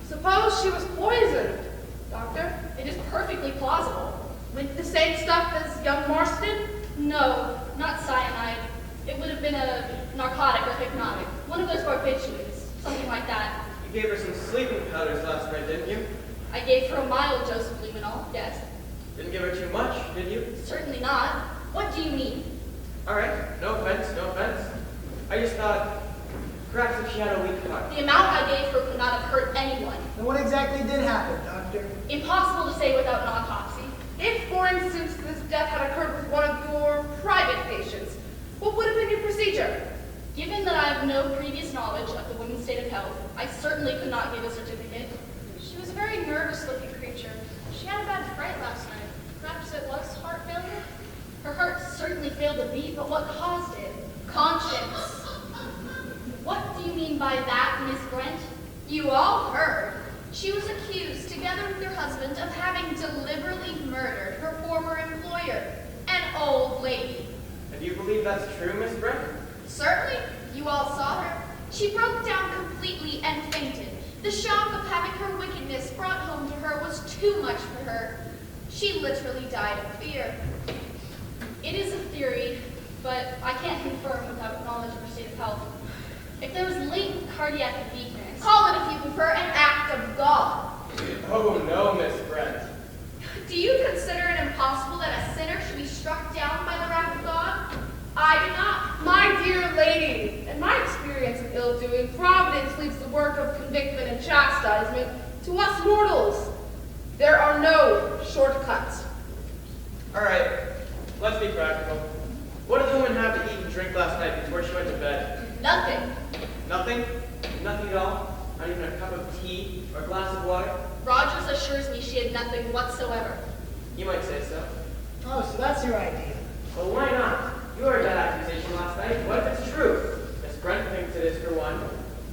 Suppose she was poisoned, Doctor? It is perfectly plausible. With the same stuff as young Marston? No, not cyanide. It would have been a narcotic or hypnotic. One of those barbiturates. Something like that. You gave her some sleeping powders last night, didn't you? I gave her a mild dose of luminol, yes. Didn't give her too much, did you? Certainly not. What do you mean? All right, no offense, no offense. I just thought, perhaps if she had a weak heart. The amount I gave her could not have hurt anyone. And what exactly did happen, Doctor? Impossible to say without an autopsy. If, for instance, this death had occurred with one of your private patients, what would have been your procedure? Given that I have no previous knowledge of the woman's state of health, I certainly could not give a certificate. She was a very nervous-looking creature. She had a bad fright last night. Perhaps it was heart failure? Her heart certainly failed to beat, but what caused it? Conscience. What do you mean by that, Miss Brent? You all heard. She was accused, together with her husband, of having deliberately murdered her former employer, an old lady. And do you believe that's true, Miss Brent? Certainly. You all saw her. She broke down completely and fainted. The shock of having her wickedness brought home to her was too much for her. She literally died of fear. It is a theory, but I can't confirm without knowledge of her state of health. If there was latent cardiac weakness, call it, if you prefer, an act of God. Oh no, Miss Brent. Do you consider it impossible that a sinner should be struck down by the wrath of God? I do not. My dear lady, in my experience of ill-doing, Providence leaves the work of conviction and chastisement to us mortals. There are no shortcuts. All right, let's be practical. What did the woman have to eat and drink last night before she went to bed? Nothing. Nothing? Nothing at all? Not even a cup of tea or a glass of water? Rogers assures me she had nothing whatsoever. You might say so. Oh, so that's your idea. Well, why not? You heard that accusation last night. What if it's true? Miss Brent thinks it is for one.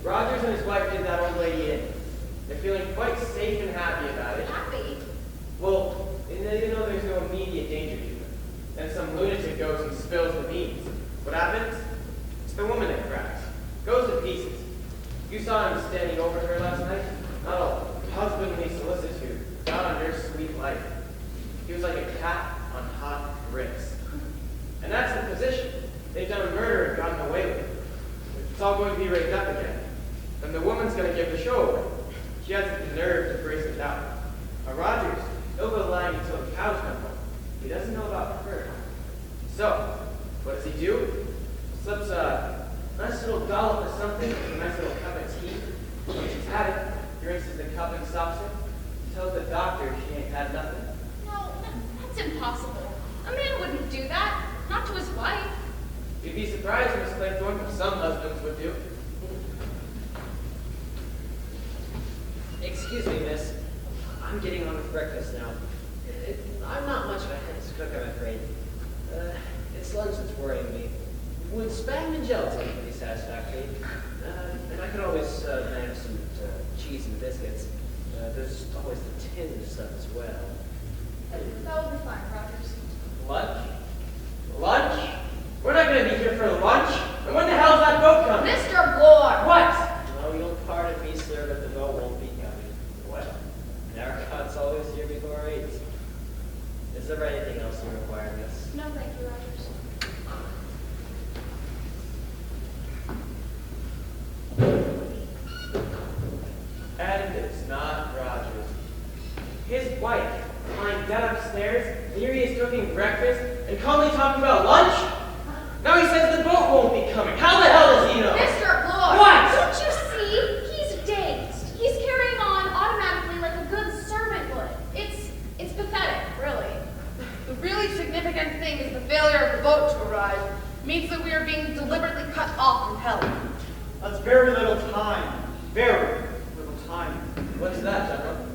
Rogers and his wife did that old lady in. They're feeling quite safe and happy about it. Happy? Well, they know there's no immediate danger to them. Then some lunatic goes and spills the beans. What happens? It's the woman that cracks. Goes to pieces. You saw him standing over her last night? Not all husbandly solicitude, not on your sweet life. He was like a cat on hot bricks. And that's the position. They've done a murder and gotten away with it. It's all going to be raked up again. Then the woman's going to give the show away. She has the nerve to brace it out. Now Rogers, he'll go lying until the cows come home. He doesn't know about her. So, what does he do? Slips a nice little dollop of something, a nice little cup of tea. When she's had it, he rinses the cup and stops it. Tells the doctor she ain't had nothing. No, that's impossible. A man wouldn't do that. Not to his wife. You'd be surprised, Miss Claythorne, what some husbands would do. Excuse me, miss. I'm getting on with breakfast now. I'm not much of a head cook, I'm afraid. It's lunch that's worrying me. Would spam and gelatin be satisfactory? And I could always manage some cheese and biscuits. There's always the tinned stuff as well. That would be fine, Rogers. Lunch? Lunch? We're not going to be here for lunch. And when the hell's that boat coming? Mr. Bloor! What? No, you'll pardon me, sir, but the boat won't be coming. Well, Narcott's always here before 8. Is there anything else you require, miss? No, thank you, Rogers. And it's not Rogers. His wife lying dead upstairs, and here he is cooking breakfast, and calmly talking about lunch? Now he says the boat won't be coming. How the hell does he know? Mr. Bloor! What? Don't you see? He's dazed. He's carrying on automatically like a good servant would. It's pathetic, really. The really significant thing is the failure of the boat to arrive. It means that we are being deliberately cut off from help. That's very little time. Very little time. What's that, General?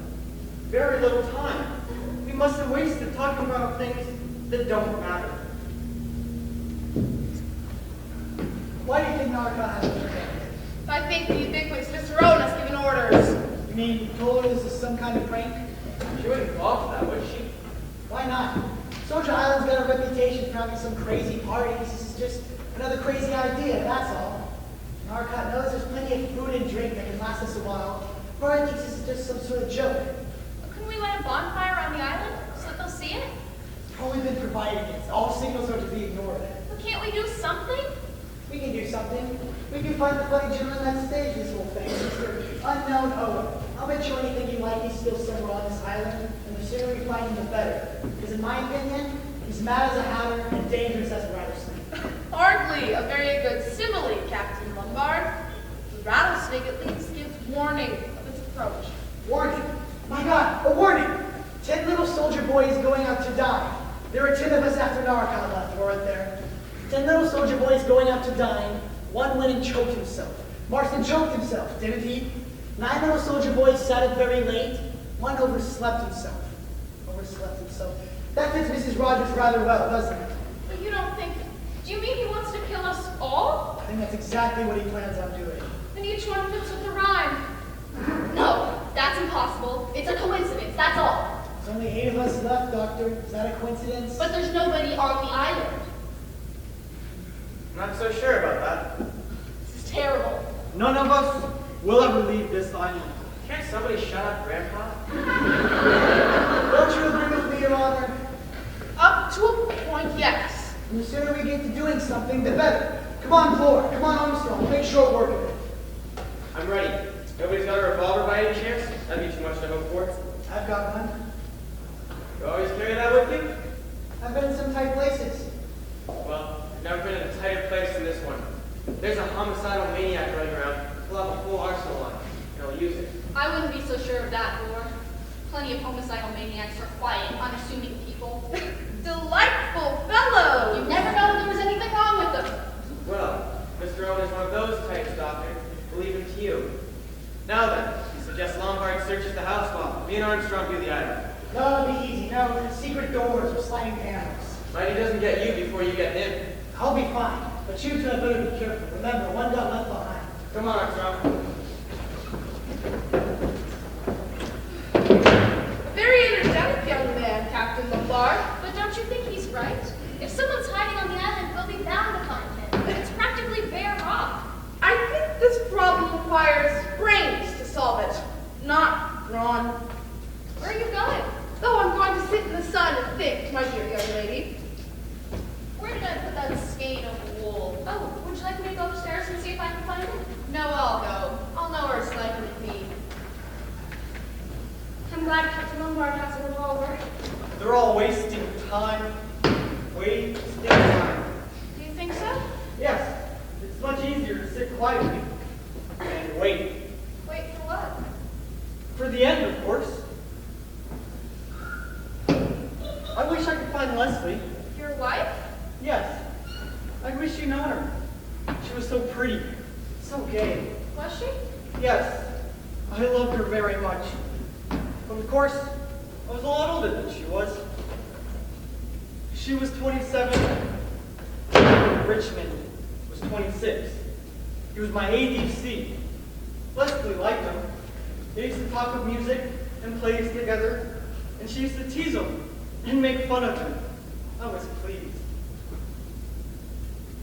Very little time. We mustn't waste it talking about things that don't matter. Why do you think Narcon hasn't returned yet? I think the ubiquitous Mr. Owen has given orders. You mean you told her this is some kind of prank? She wouldn't fall for that, would she? Why not? justification for having some crazy parties. This is just another crazy idea, that's all. Narcot knows there's plenty of food and drink that can last us a while. Rory thinks this is just some sort of joke. Couldn't we light a bonfire on the island so that they'll see it? It's probably been provided against. All signals are to be ignored. Well, can't we do something? We can do something. We can find the funny gentleman that staged this whole thing, Mr. Unknown Owen. I'll bet you anything you like, he's still somewhere on this island, and the sooner we find him, the better. Because in my opinion, he's mad as a hatter and dangerous as a rattlesnake. Hardly a very good simile, Captain Lombard. The rattlesnake at least gives warning of its approach. Warning! My God, a warning! 10 little soldier boys going out to die. There were 10 of us after Narcon left, weren't there? 10 little soldier boys going out to dine. One went and choked himself. Marston choked himself, didn't he? 9 little soldier boys sat up very late. One overslept himself. Overslept himself. That fits Mrs. Rogers rather well, doesn't it? But you don't think... Do you mean he wants to kill us all? I think that's exactly what he plans on doing. And each one fits with the rhyme. No, that's impossible. It's a coincidence, that's all. There's only 8 of us left, Doctor. Is that a coincidence? But there's nobody on the island. Not so sure about that. This is terrible. None of us will ever leave this island. Can't somebody shut up, Grandpa? Don't you agree with me, Your Honor? Up to a point, yes. And the sooner we get to doing something, the better. Come on, Floor. Come on, Armstrong. We'll make short work of it. I'm ready. Nobody's got a revolver by any chance? That'd be too much to hope for. I've got one. You always carry that with you? I've been in some tight places. Well, I've never been in a tighter place than this one. There's a homicidal maniac running around. He'll have a full arsenal on him, and he'll use it. I wouldn't be so sure of that, Lord. Plenty of homicidal maniacs are quiet, unassuming people. Delightful fellow! You never know if there was anything wrong with them. Well, Mr. Owen is one of those types, Doctor. We'll leave him to you. Now then, you suggest Lombard searches the house while me and Armstrong do the island. No, it'll be easy. No, secret doors or sliding panels. Right, he doesn't get you before you get him. I'll be fine. But you two had better be careful. Remember, one got left behind. Come on, Armstrong. A very energetic young man, Captain Lombard. But don't you think he's right? If someone's hiding on the island, they'll be bound to find him. It's practically bare rock. I think this problem requires brains to solve it, not brawn. Where are you going? Oh, I'm going to sit in the sun and think, my dear young lady. Where did I put that skein of wool? Oh, would you like me to go upstairs and see if I can find it? No, I'll go. I'll know where it's likely to be. I'm glad Captain Lombard has a revolver. They're all wasting time. Wasting time. Do you think so? Yes, it's much easier to sit quietly and wait. Wait for what? For the end, of course. I wish I could find Leslie. Your wife? Yes. I wish you'd known her. She was so pretty, so gay. Was she? Yes, I loved her very much. But of course, I was a lot older than she was. She was 27. Richmond was 26. He was my ADC. Leslie liked him. They used to talk of music and plays together, and she used to tease him and make fun of him. I was pleased.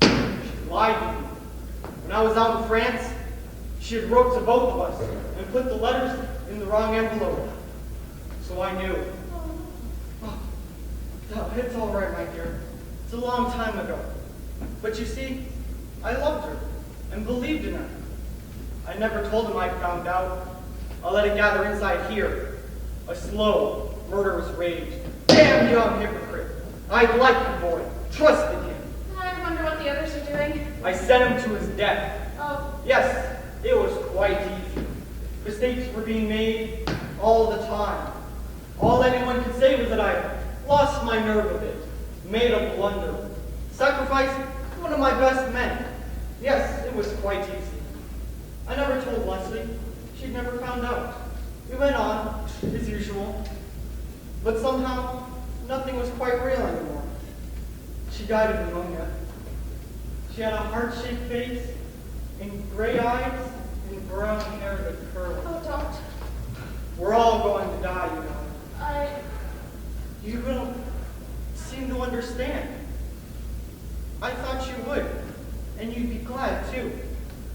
She lied to me. When I was out in France, she had wrote to both of us and put the letters in the wrong envelope. So I knew. Oh, no, it's all right, my dear. It's a long time ago. But you see, I loved her and believed in her. I never told him I found out. I let it gather inside here. A slow, murderous rage. Damn young hypocrite. I liked the boy, trusted him. I wonder what the others are doing. I sent him to his death. Oh, Yes, it was quite easy. Mistakes were being made all the time. All anyone could say was that I lost my nerve a bit, made a blunder, sacrificed one of my best men. Yes, it was quite easy. I never told Leslie. She'd never found out. We went on, as usual. But somehow, nothing was quite real anymore. She died of pneumonia. She had a heart-shaped face, and gray eyes, and brown hair that curled. oh, don't. We're all going to die, you know. I... You don't seem to understand. I thought you would, and you'd be glad too,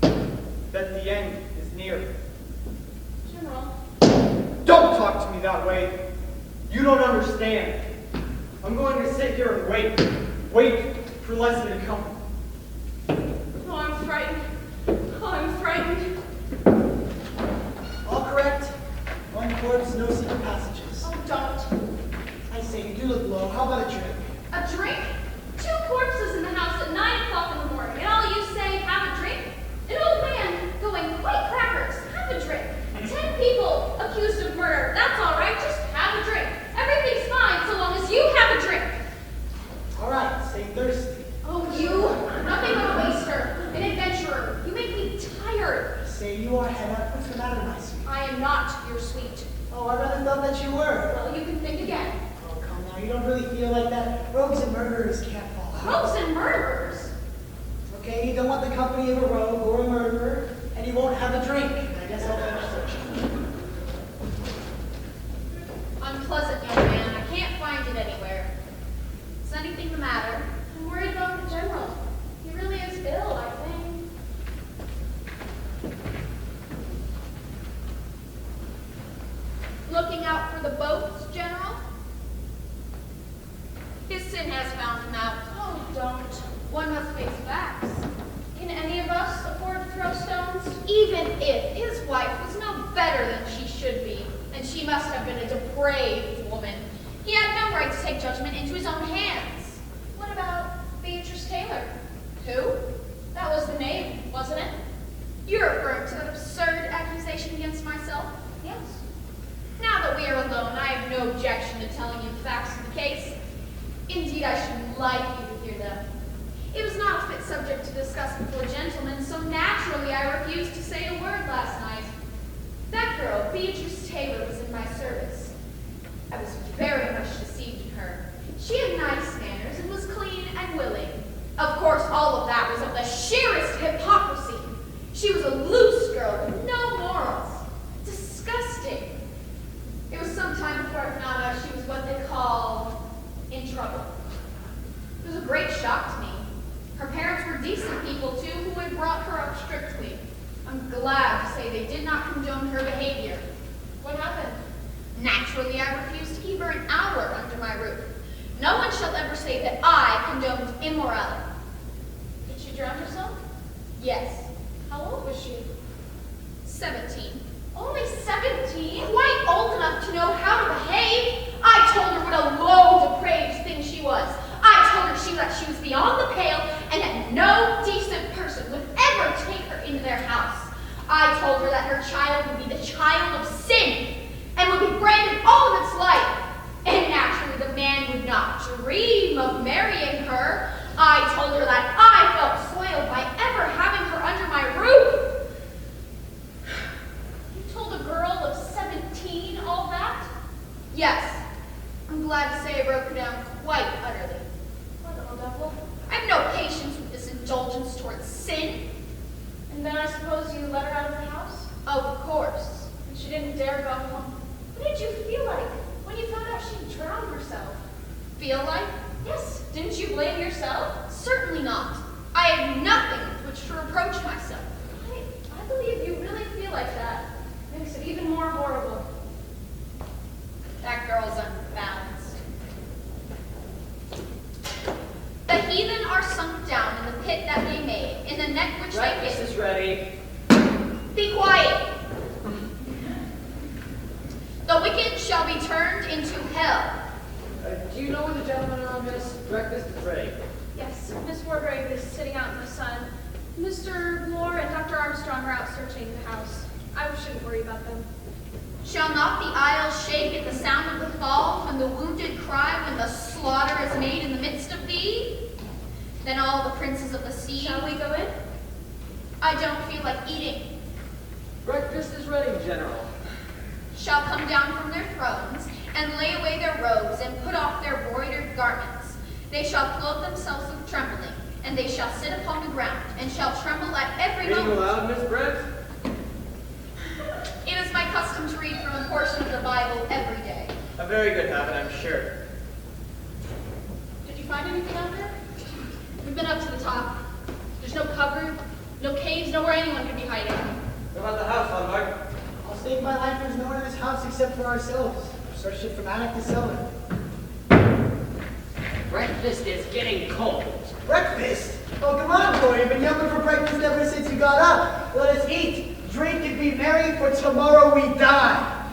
that the end is near. General, Don't talk to me that way. You don't understand. I'm going to sit here and wait for Leslie to come. oh, I'm frightened. Oh, I'm frightened. All correct. One corpse, no secret passages. Oh, don't. I say, you do look low. How about a drink? A drink? 2 corpses in the house at 9 o'clock in the morning, and all you say, have a drink? An old man going, white crackers, have a drink. 10 people accused of murder, that's all right, just have a drink. Everything's fine so long as you have a drink. All right, stay thirsty. Oh, you, nothing but a waster, an adventurer. You make me tired. Say you are head up. What's the matter, my sweet? I am not your sweet. Oh, I rather thought that you were. Well, you can think again. Oh, come now. You don't really feel like that. Rogues and murderers can't fall out. Rogues and murderers? Okay, you don't want the company of a rogue or a murderer, and you won't have a drink. I guess I'll finish searching. Unpleasant young man. I can't find it anywhere. Is anything the matter? I'm worried about the general. He really is ill, I think. Looking out for the boats, General? His sin has found him out. Oh, don't. One must face facts. Can any of us afford to throw stones? Even if his wife was no better than she should be, and she must have been a depraved woman, he had no right to take judgment into his own hands. What about Beatrice Taylor? Who? That was the name, wasn't it? You're referring to that absurd accusation against myself? Yes. Now that we are alone, I have no objection to telling you the facts of the case. Indeed, I should like you to hear them. It was not a fit subject to discuss before gentlemen, so naturally I refused to say a word last night. That girl, Beatrice Taylor, was in my service. I was very much deceived in her. She had nice manners and was clean and willing. Of course, all of that was of the sheerest hypocrisy. She was a loose girl with no morals. Disgusting. It was some time before I found out she was what they call in trouble. It was a great shock to me. Her parents were decent people, too, who had brought her up strictly. I'm glad to say they did not condone her behavior. What happened? Naturally, I refused to keep her an hour under my roof. No one shall ever say that I condoned immorality. Did she drown herself? Yes, How old was she? 17. Only 17? Quite old enough to know how to behave. I told her what a low, depraved thing she was. I told her that she was beyond the pale and that no decent person would ever take her into their house. I told her that her child would be the child of sin and would be branded all of its life. And naturally, the man would not dream of marrying her. I told her that I felt soiled by ever having her under my roof. You told a girl of 17 all that? Yes, I'm glad to say I broke her down quite utterly. Poor little devil. I have no patience with this indulgence towards sin. And then I suppose you let her out of the house? Of course. And she didn't dare go home. What did you feel like when you found out she drowned herself? Feel like? Yes. Didn't you blame yourself? Certainly not. I have nothing with which to reproach myself. I believe you really feel like that. Makes it even more horrible. That girl's unbalanced. The heathen are sunk down in the pit that they made, in the net which Breakfast they is ready. Be quiet. The wicked shall be turned into hell. Do you know when the gentlemen are on, miss? Breakfast is ready. Yes, Miss Wargrave is sitting out in the sun. Mr. Moore and Dr. Armstrong are out searching the house. I shouldn't worry about them. Shall not the isles shake at the sound of the fall, when the wounded cry, when the slaughter is made in the midst of thee? Then all the princes of the sea. Shall we go in? I don't feel like eating. Breakfast is ready, General. Shall come down from their thrones, and lay away their robes, and put off their broidered garments. They shall clothe themselves with trembling, and they shall sit upon the ground, and shall tremble at every Reading moment. aloud, Miss Brent? It is my custom to read from a portion of the Bible every day. A very good habit, I'm sure. Did you find anything out there? We've been up the top. There's no cover, no caves, nowhere anyone could be hiding. What about the house, Lombard? I'll stake my life there's no one in this house except for ourselves. Search it from attic to cellar. Breakfast is getting cold. Breakfast? Oh, come on, boy. You've been yelling for breakfast ever since you got up. Let us eat, drink, and be merry, for tomorrow we die.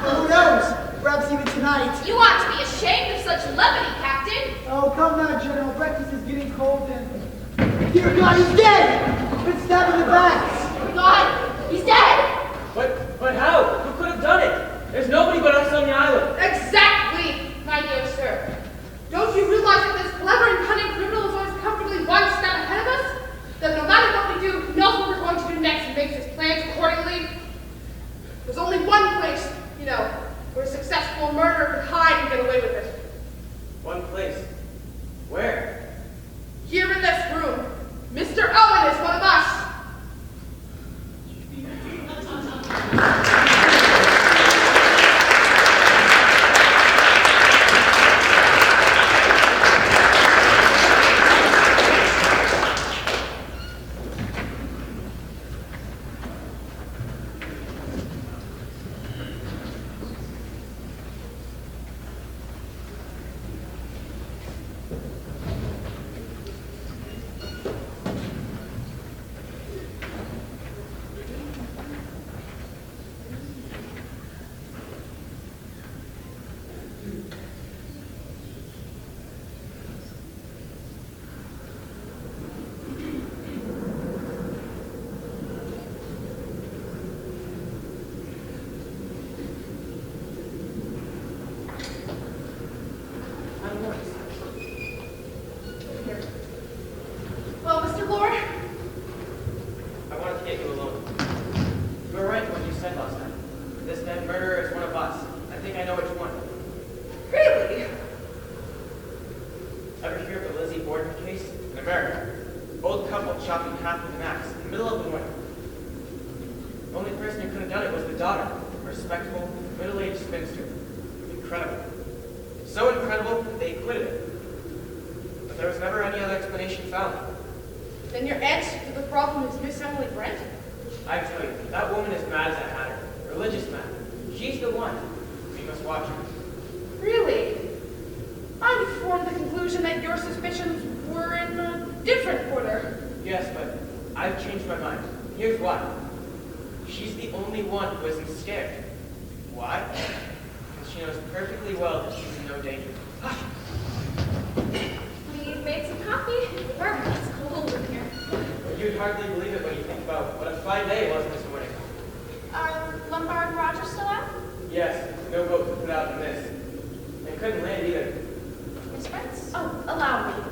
Well, who knows? Perhaps even tonight. You ought to be ashamed of such levity, Captain. Oh, come now, General. Breakfast is getting cold and... Dear God, he's dead! Been stabbed in the back. God, he's dead! But how? Who could have done it? There's nobody but us on the island. Exactly, my dear sir. Don't you realize that this clever and cunning criminal is always comfortably one step ahead of us? That no matter what we do, he knows what we're going to do next and makes his plans accordingly? There's only one place, you know, where a successful murderer could hide and get away with it. One place. Where? Here in this room. Mr. Owen is one of us. Well, Mr. Lord, I wanted to get you alone. You were right in what you said last time. This dead murderer is one of us. I think I know which one. really? Ever hear of the Lizzie Borden case in America? Old couple chopped in half with an axe in the middle of the morning. The only person who could have done it was the daughter, a respectable, middle-aged spinster. Incredible. So incredible that they acquitted it. But there was never any other explanation found. Then your answer to the problem is Miss Emily Brent? I tell you, that woman is mad as a hatter. Religious mad. She's the one. We must watch her. Really? I formed the conclusion that your suspicions were in a different order. Yes, but I've changed my mind. Here's why. She's the only one who isn't scared. Why? Because she knows perfectly well that she's in no danger. We made some coffee. Bourbon, it's cold in here. But you'd hardly believe it when you think about what a fine day it was this morning. Are Lombard and Roger still out? Yes, no boat could put out in this. They couldn't land either. Miss Brents? Oh, allow me.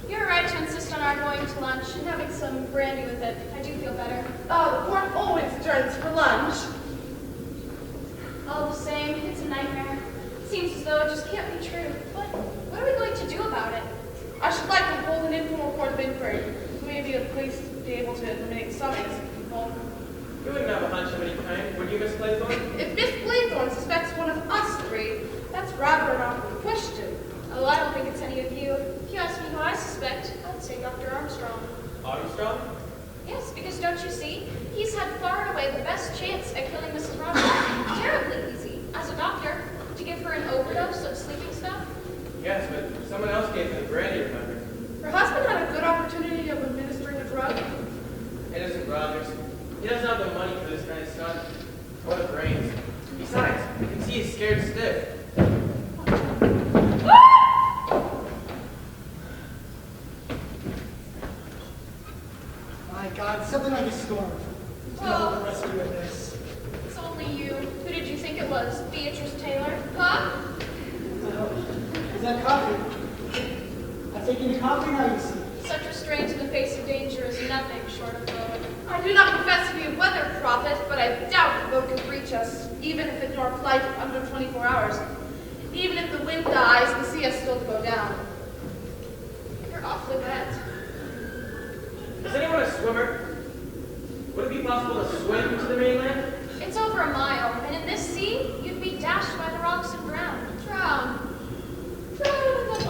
You're right to insist on our going to lunch and having some brandy with it. I do feel better. The court always adjourns for lunch. All the same, it's a nightmare. Seems as though it just can't be true. But what are we going to do about it? I should like to hold an informal court of inquiry. Maybe at least be able to eliminate some innocent people. You wouldn't have a hunch of any kind, would you, Miss Claythorne? If Miss Blathorne suspects one of us three, that's rather an awkward question. Oh, I don't think it's any of you. If you ask me who I suspect, I'd say Dr. Armstrong. Armstrong? Yes, because don't you see? He's had far and away the best chance at killing Mrs. Roberts. Terribly easy, as a doctor, to give her an overdose of sleeping stuff. Yes, but someone else gave her the brandy, remember? Her husband had a good opportunity of administering a drug. It isn't Rogers. He doesn't have the money for this kind of stuff. Or the brains. Besides, you can see he's scared stiff. My God, something like a storm. Well- No rescue in this. It's only you. Who did you think it was? Beatrice Taylor? Huh? Is that coffee? I'm taking the coffee now, you see. Such restraint in the face of danger is nothing short of glowing. I do not profess to be a weather prophet, but I doubt the boat can reach us, even if it nor flight under 24 hours. Even if the wind dies, the sea has still to go down. You're awfully wet. Is anyone a swimmer? Would it be possible to swim to the mainland? It's over a mile, and in this sea, you'd be dashed by the rocks and drowned. Drown. Drown in the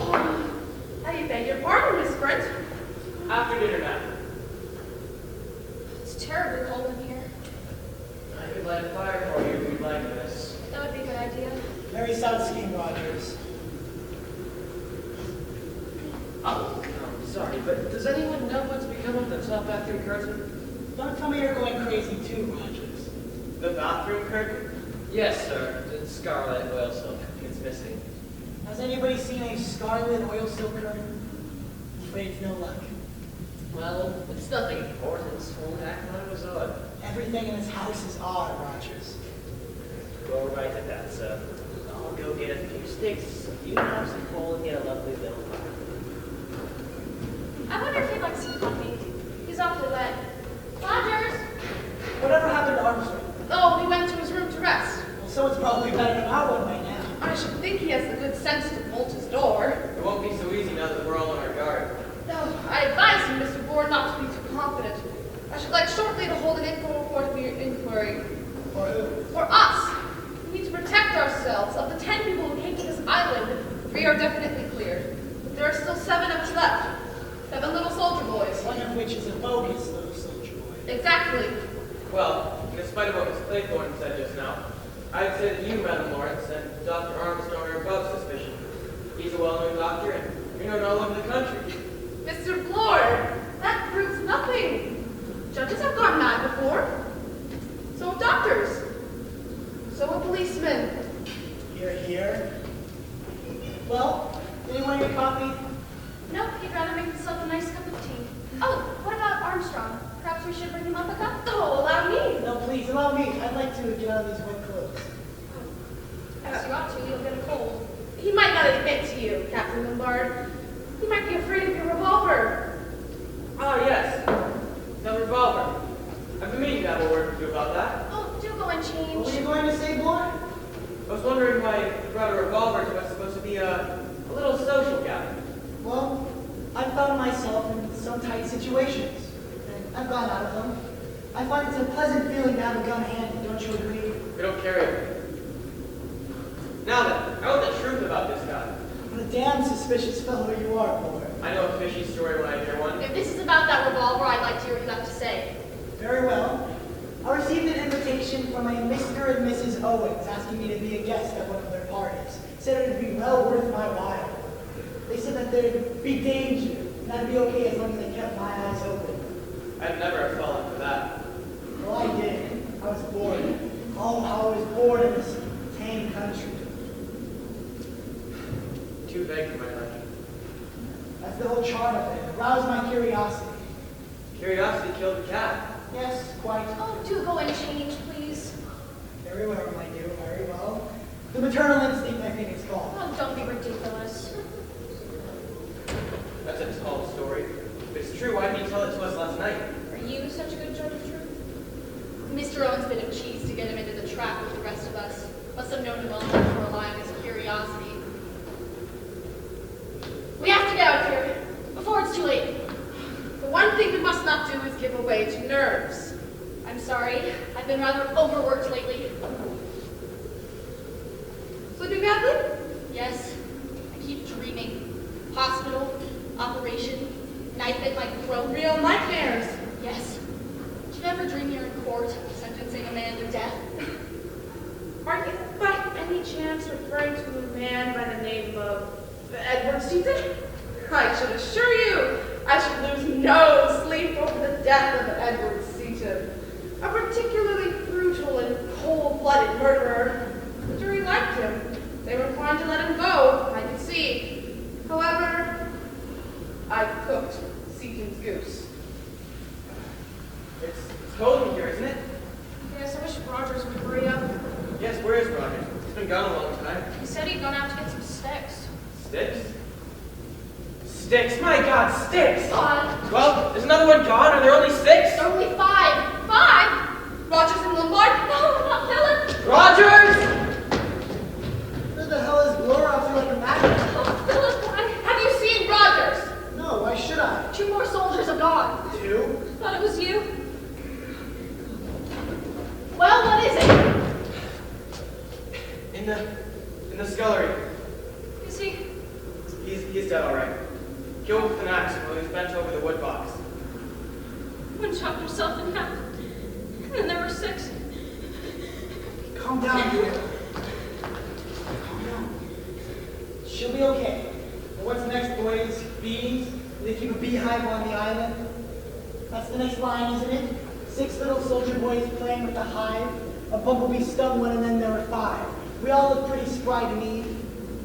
but does anyone know what's become of the top bathroom curtain? Don't tell me you're going crazy too, Rogers. The bathroom curtain? Yes, sir. The scarlet oil silk. It's missing. Has anybody seen a scarlet oil silk curtain? I'm afraid it's no luck. Well, it's nothing important. Only I thought it was odd. Everything in this house is odd, Rogers. Go right at that, sir. I'll go get a few sticks. You have some coal and get a lovely little fire. I wonder if he'd like some coffee. He's awfully wet. Rogers! Whatever happened to Armstrong? Oh, he went to his room to rest. Well, someone's probably better than I one by now. I should think he has the good sense to bolt his door. It won't be so easy now that we're all on our guard. No, I advise you, Mr. Bourne, not to be too confident. I should like shortly to hold an informal report of your inquiry. For who? For us! We need to protect ourselves. Of the 10 people who came to this island, 3 are definitely cleared. But there are still 7 of us left. 7 little soldier boys. One of which is a bogus little soldier boy. Exactly. Well, in spite of what Miss Claythorne said just now, I'd say that you, Madam Lawrence, and Dr. Armstrong are above suspicion. He's a well-known doctor, and you're known all over the country. Mr. Blore, that proves nothing. Judges have gone mad before. So have doctors. So have policemen. You're here. Well, anyone get coffee? Nope, he'd rather make himself a nice cup of tea. Oh, what about Armstrong? Perhaps we should bring him up a cup? Oh, allow me. No, please, allow me. I'd like to get out of these wet clothes. As you ought to, you'll get a cold. He might not admit to you, Captain Lombard. He might be afraid of your revolver. Ah, yes. The revolver. I've been meaning to have a word with you about that. Oh, do go and What were change. you going to say, boy? I was wondering why you brought a revolver to what's supposed to be a little social gathering. Well, I've found myself in some tight situations, and I've gone out of them. I find it's a pleasant feeling to have a gun handy, don't you agree? We don't carry it. Now then, I want the truth about this guy. What a damn suspicious fellow you are, boy. I know a fishy story when I hear one. If this is about that revolver, I'd like to hear what you have to say. Very well. I received an invitation from a Mr. and Mrs. Owens asking me to be a guest at one of their parties. Said it would be well worth my while. They said that there'd be danger, and that'd be okay as long as I kept my eyes open. I'd never have fallen for that. Well, I did. I was bored. Oh, how I was bored in this tame country. Too vague for my liking. That's the whole charm of it. It roused my curiosity. Curiosity killed the cat. Yes, quite. Oh, do go and change, please. Very well, my dear, very well. The maternal instinct, I think it's called. Oh, don't be ridiculous. That's a tall story. If it's true, why didn't you tell it to us last night? Are you such a good judge of truth? Mr. Owen's bit of cheese to get him into the trap with the rest of us. Must have known him well enough to rely on his curiosity. We have to get out of here before it's too late. The one thing we must not do is give away to nerves. I'm sorry. I've been rather overworked lately. Sleeping badly? Yes, I keep dreaming. Hospital, operation, knife at my throat. Real nightmares. Yes. Did you ever dream you're in court, sentencing a man to death? Are you by any chance referring to a man by the name of Edward Seaton? I should assure you, I should lose no sleep over the death of Edward Seaton. A particularly brutal and cold-blooded murderer. The jury liked him. They were inclined to let him go, I could see. However, I cooked Seaton's goose. It's cold in here, isn't it? Yes, I wish Rogers would hurry up. Yes, where is Roger? He's been gone a long time. He said he'd gone out to get some sticks. Sticks? Sticks? My God, sticks! God, Well, is another one gone? Are there only 6? there are only 5. 5? Rogers and Lombard? No, not Philip. Rogers! Where the hell is Blore up to like a magnet? Oh, Philip, Have you seen Rogers? No, why should I? 2 more soldiers are gone. 2? Thought it was you. Well, what is it? In the scullery. Is he? He's dead, all right. Killed with an axe while he was bent over the wood box. One chopped himself in half. And then there were 6. Calm down, dear. Calm down. She'll be okay. But what's next, boys? Beans? Do they keep a beehive on the island. That's the next line, isn't it? 6 little soldier boys playing with the hive. A bumblebee stung one and then there were 5. We all look pretty spry to me,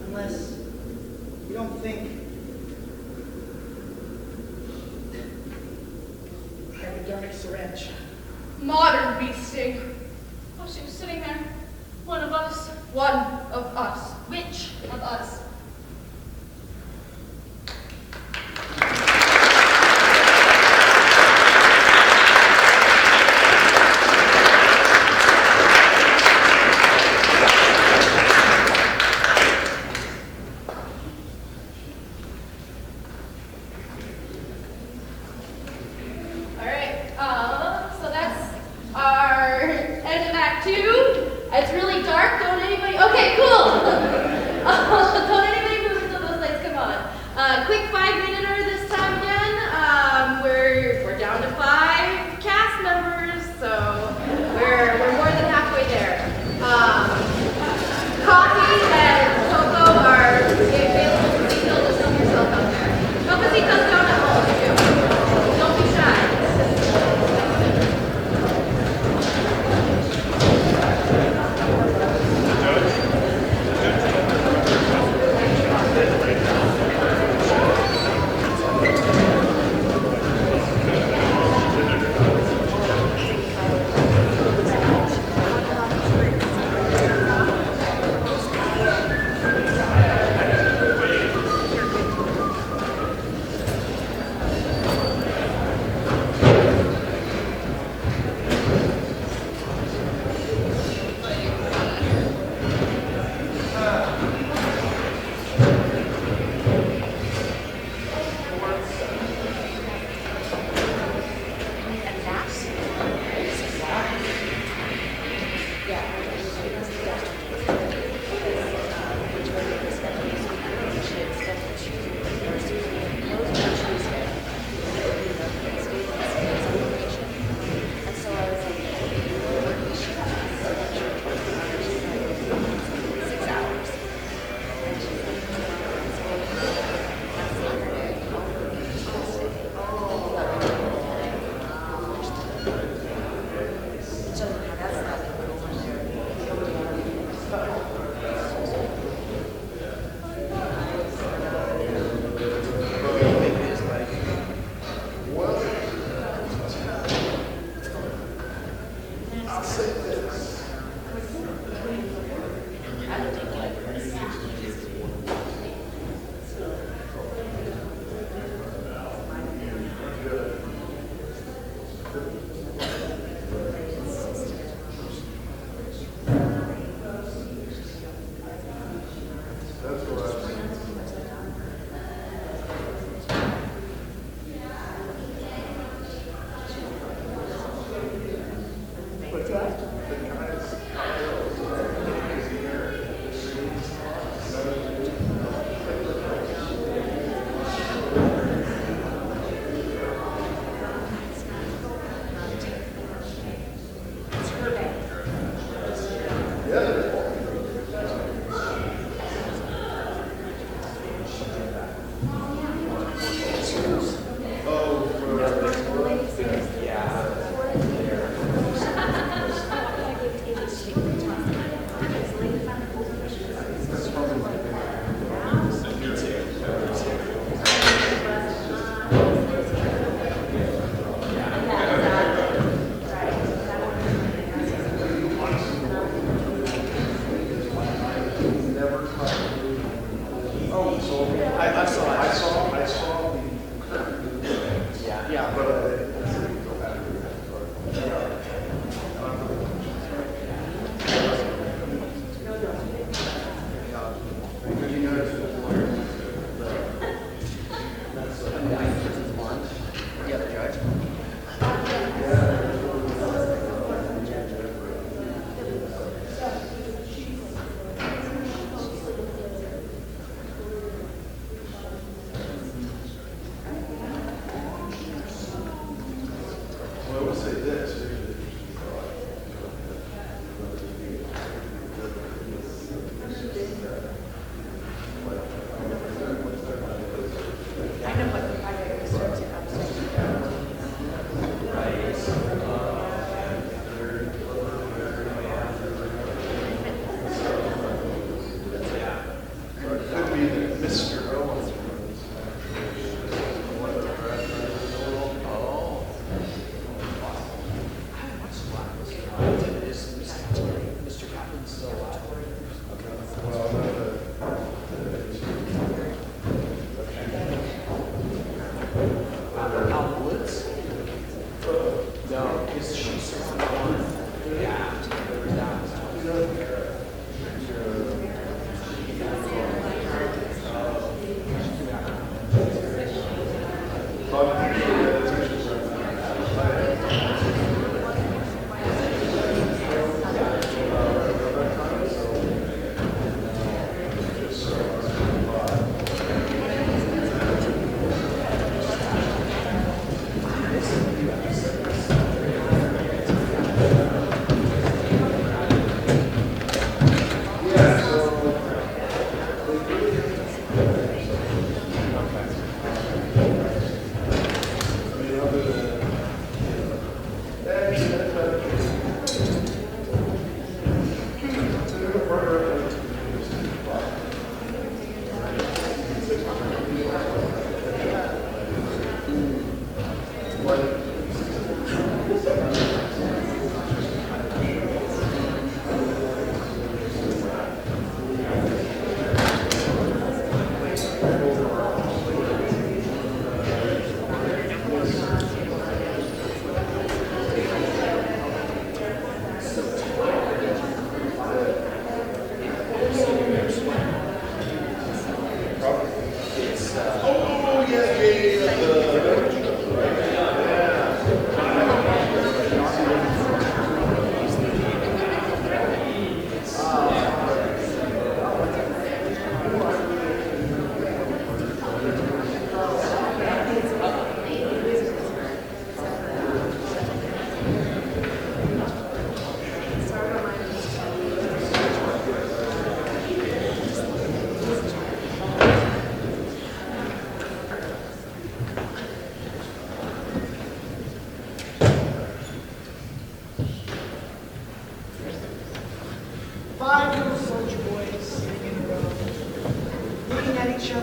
unless you don't think. Hypodermic syringe. Modern bee sting. Oh, she was sitting there. One of us. One of us. Which of us? So that's our end of Act 2. It's really dark. Don't anybody... Okay, cool. Don't anybody move until those lights come on. Quick 5-minute this time again. We're down to 5 cast members, so we're more than halfway there. Coffee and cocoa are available for refill. Just help yourself out there. Cafecitos donut holes too. Don't be shy.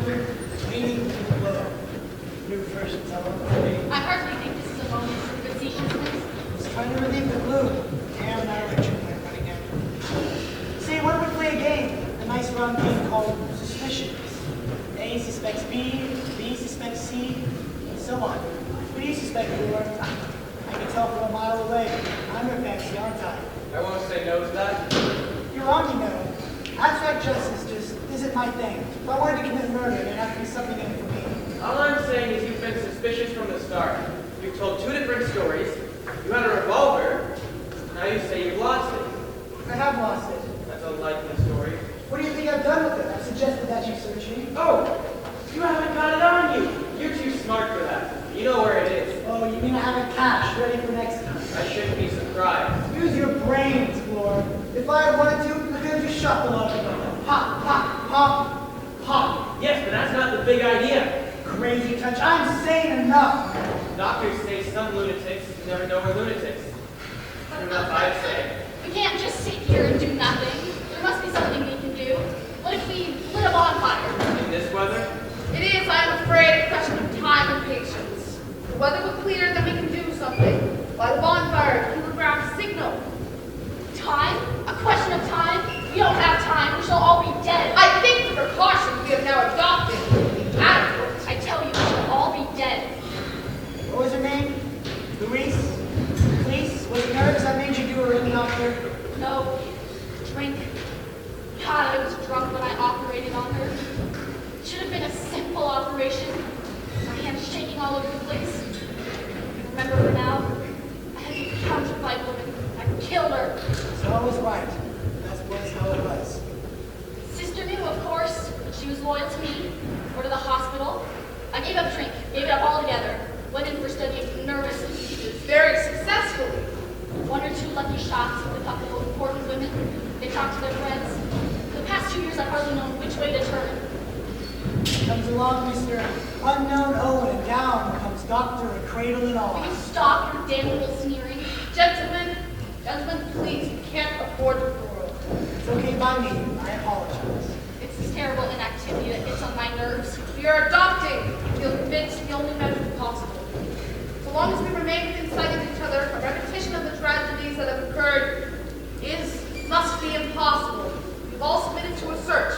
Meaning to blow. New first tell them. I hardly think this is a moment for facetiousness. Just trying to relieve the gloom. Damn that electric light running out. See, what if we play a game? A nice round game called Suspicions. A suspects B, B suspects C, and so on. Who do you suspect, Lord? I can tell from a mile away. I'm your fancy, aren't I? I won't say no to that. You're wrong, you know. Abstract justice just isn't my thing. If I wanted to commit murder, there'd have to be something in it for me. All I'm saying is you've been suspicious from the start. You've told two different stories. You had a revolver. Now you say you've lost it. I have lost it. That's a likely story. What do you think I've done with it? I've suggested that you search me. Oh, you haven't got it on you. You're too smart for that. You know where it is. Oh, you mean I have it cashed, ready for next time? I shouldn't be surprised. Use your brains, Lord. If I had wanted to, I could have just shot the lot of them. Pop, pop, pop, pop. Yes, but that's not the big idea. Crazy touch. I'm sane enough. Doctors say some lunatics never know we're lunatics. True enough, I'd say. We can't just sit here and do nothing. There must be something we can do. What if we lit a bonfire? In this weather, It is, I am afraid, a question of time and patience. The weather will clear, then we can do something. By the bonfire, telegraph signal. Time? A question of time? We don't have time. We shall all be dead. I think the precautions we have now adopted will be adequate. I tell you, we shall all be dead. What was her name? Louise? Please? Was it nerves that made you do her in, doctor? No. Drink. God, I was drunk when I operated on her. It should have been a simple operation. My hands shaking all over the place. I remember her now. I had to counter my woman. I killed her. So I was right. That was how it was. Sister knew, of course. She was loyal to me or to the hospital. I gave up drink, gave it up altogether. Went in for studying nervous diseases. Very successfully. One or two lucky shots with a couple of important women. They talked to their friends. For the past 2 years, I've hardly known which way to turn. Comes along Mr. Unknown Owen, and down comes Doctor and Cradle and all. Will you stop your damnable sneering? Gentlemen, please, we can't afford to quarrel. It's okay by me. I apologize. It's this terrible inactivity that gets on my nerves. We are adopting, feel convinced, the only measure possible. So long as we remain within sight of each other, a repetition of the tragedies that have occurred must be impossible. We've all submitted to a search.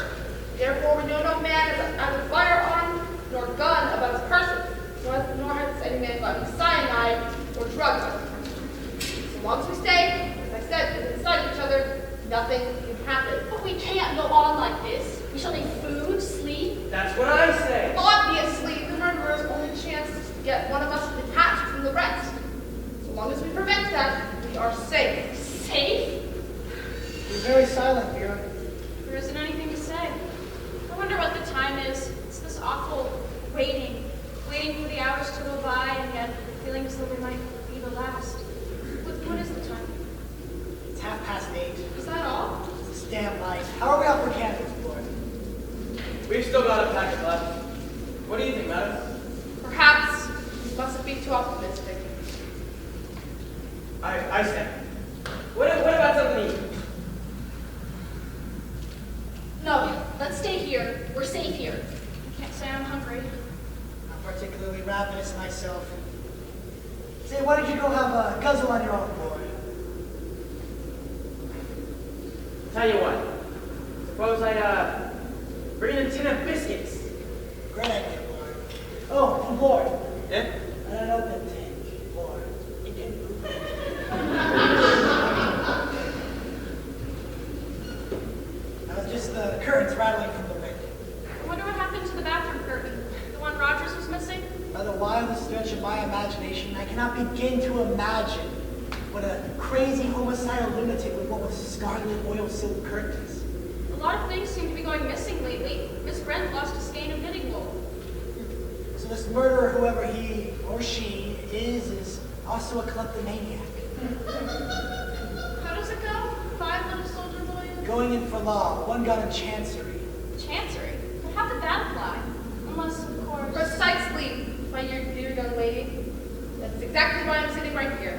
Therefore, we know no man has either firearm nor gun about his person, nor has any man got any cyanide or drugs on his person. So long as we stay, as I said, within sight of each other, nothing can happen. But we can't go on like this. We shall need food, sleep. that's what I say. Obviously, the murderer's only chance is to get one of us detached from the rest. So long as we prevent that, we are safe. Safe? You're very silent, Vera. There isn't anything to say. I wonder what the time is. It's this awful waiting for the hours to go by, and yet feeling as though they might be the last. What is the time? It's 8:30. Is that all? This damn light. How are we out for candles, Lord? We've still got a packet left. What do you think, madam? Perhaps we mustn't be too optimistic. I say. What about something to eat? No, let's stay here. We're safe here. I can't say I'm hungry. Not particularly ravenous myself. Say, why don't you go have a guzzle on your own, Lord? Tell you what. Suppose I bring in a tin of biscuits. Great idea, Lord. Oh, and Lord. Yeah? An open tank, Lord. It didn't move. That was just the curtains rattling from the wind. I wonder what happened to the bathroom curtain. The one Rogers was missing? By the wildest stretch of my imagination, I cannot begin to imagine what a crazy homicidal lunatic would want with scarlet oil silk curtains. A lot of things seem to be going missing lately. Miss Brent lost a skein of knitting wool. So this murderer, whoever he or she is also a kleptomaniac. How does it go? 5 little soldier boys? Going in for law, one gun in chancery. Chancery? Well, how could that apply? Unless, of course... Precisely, my dear young lady. That's exactly why I'm sitting right here.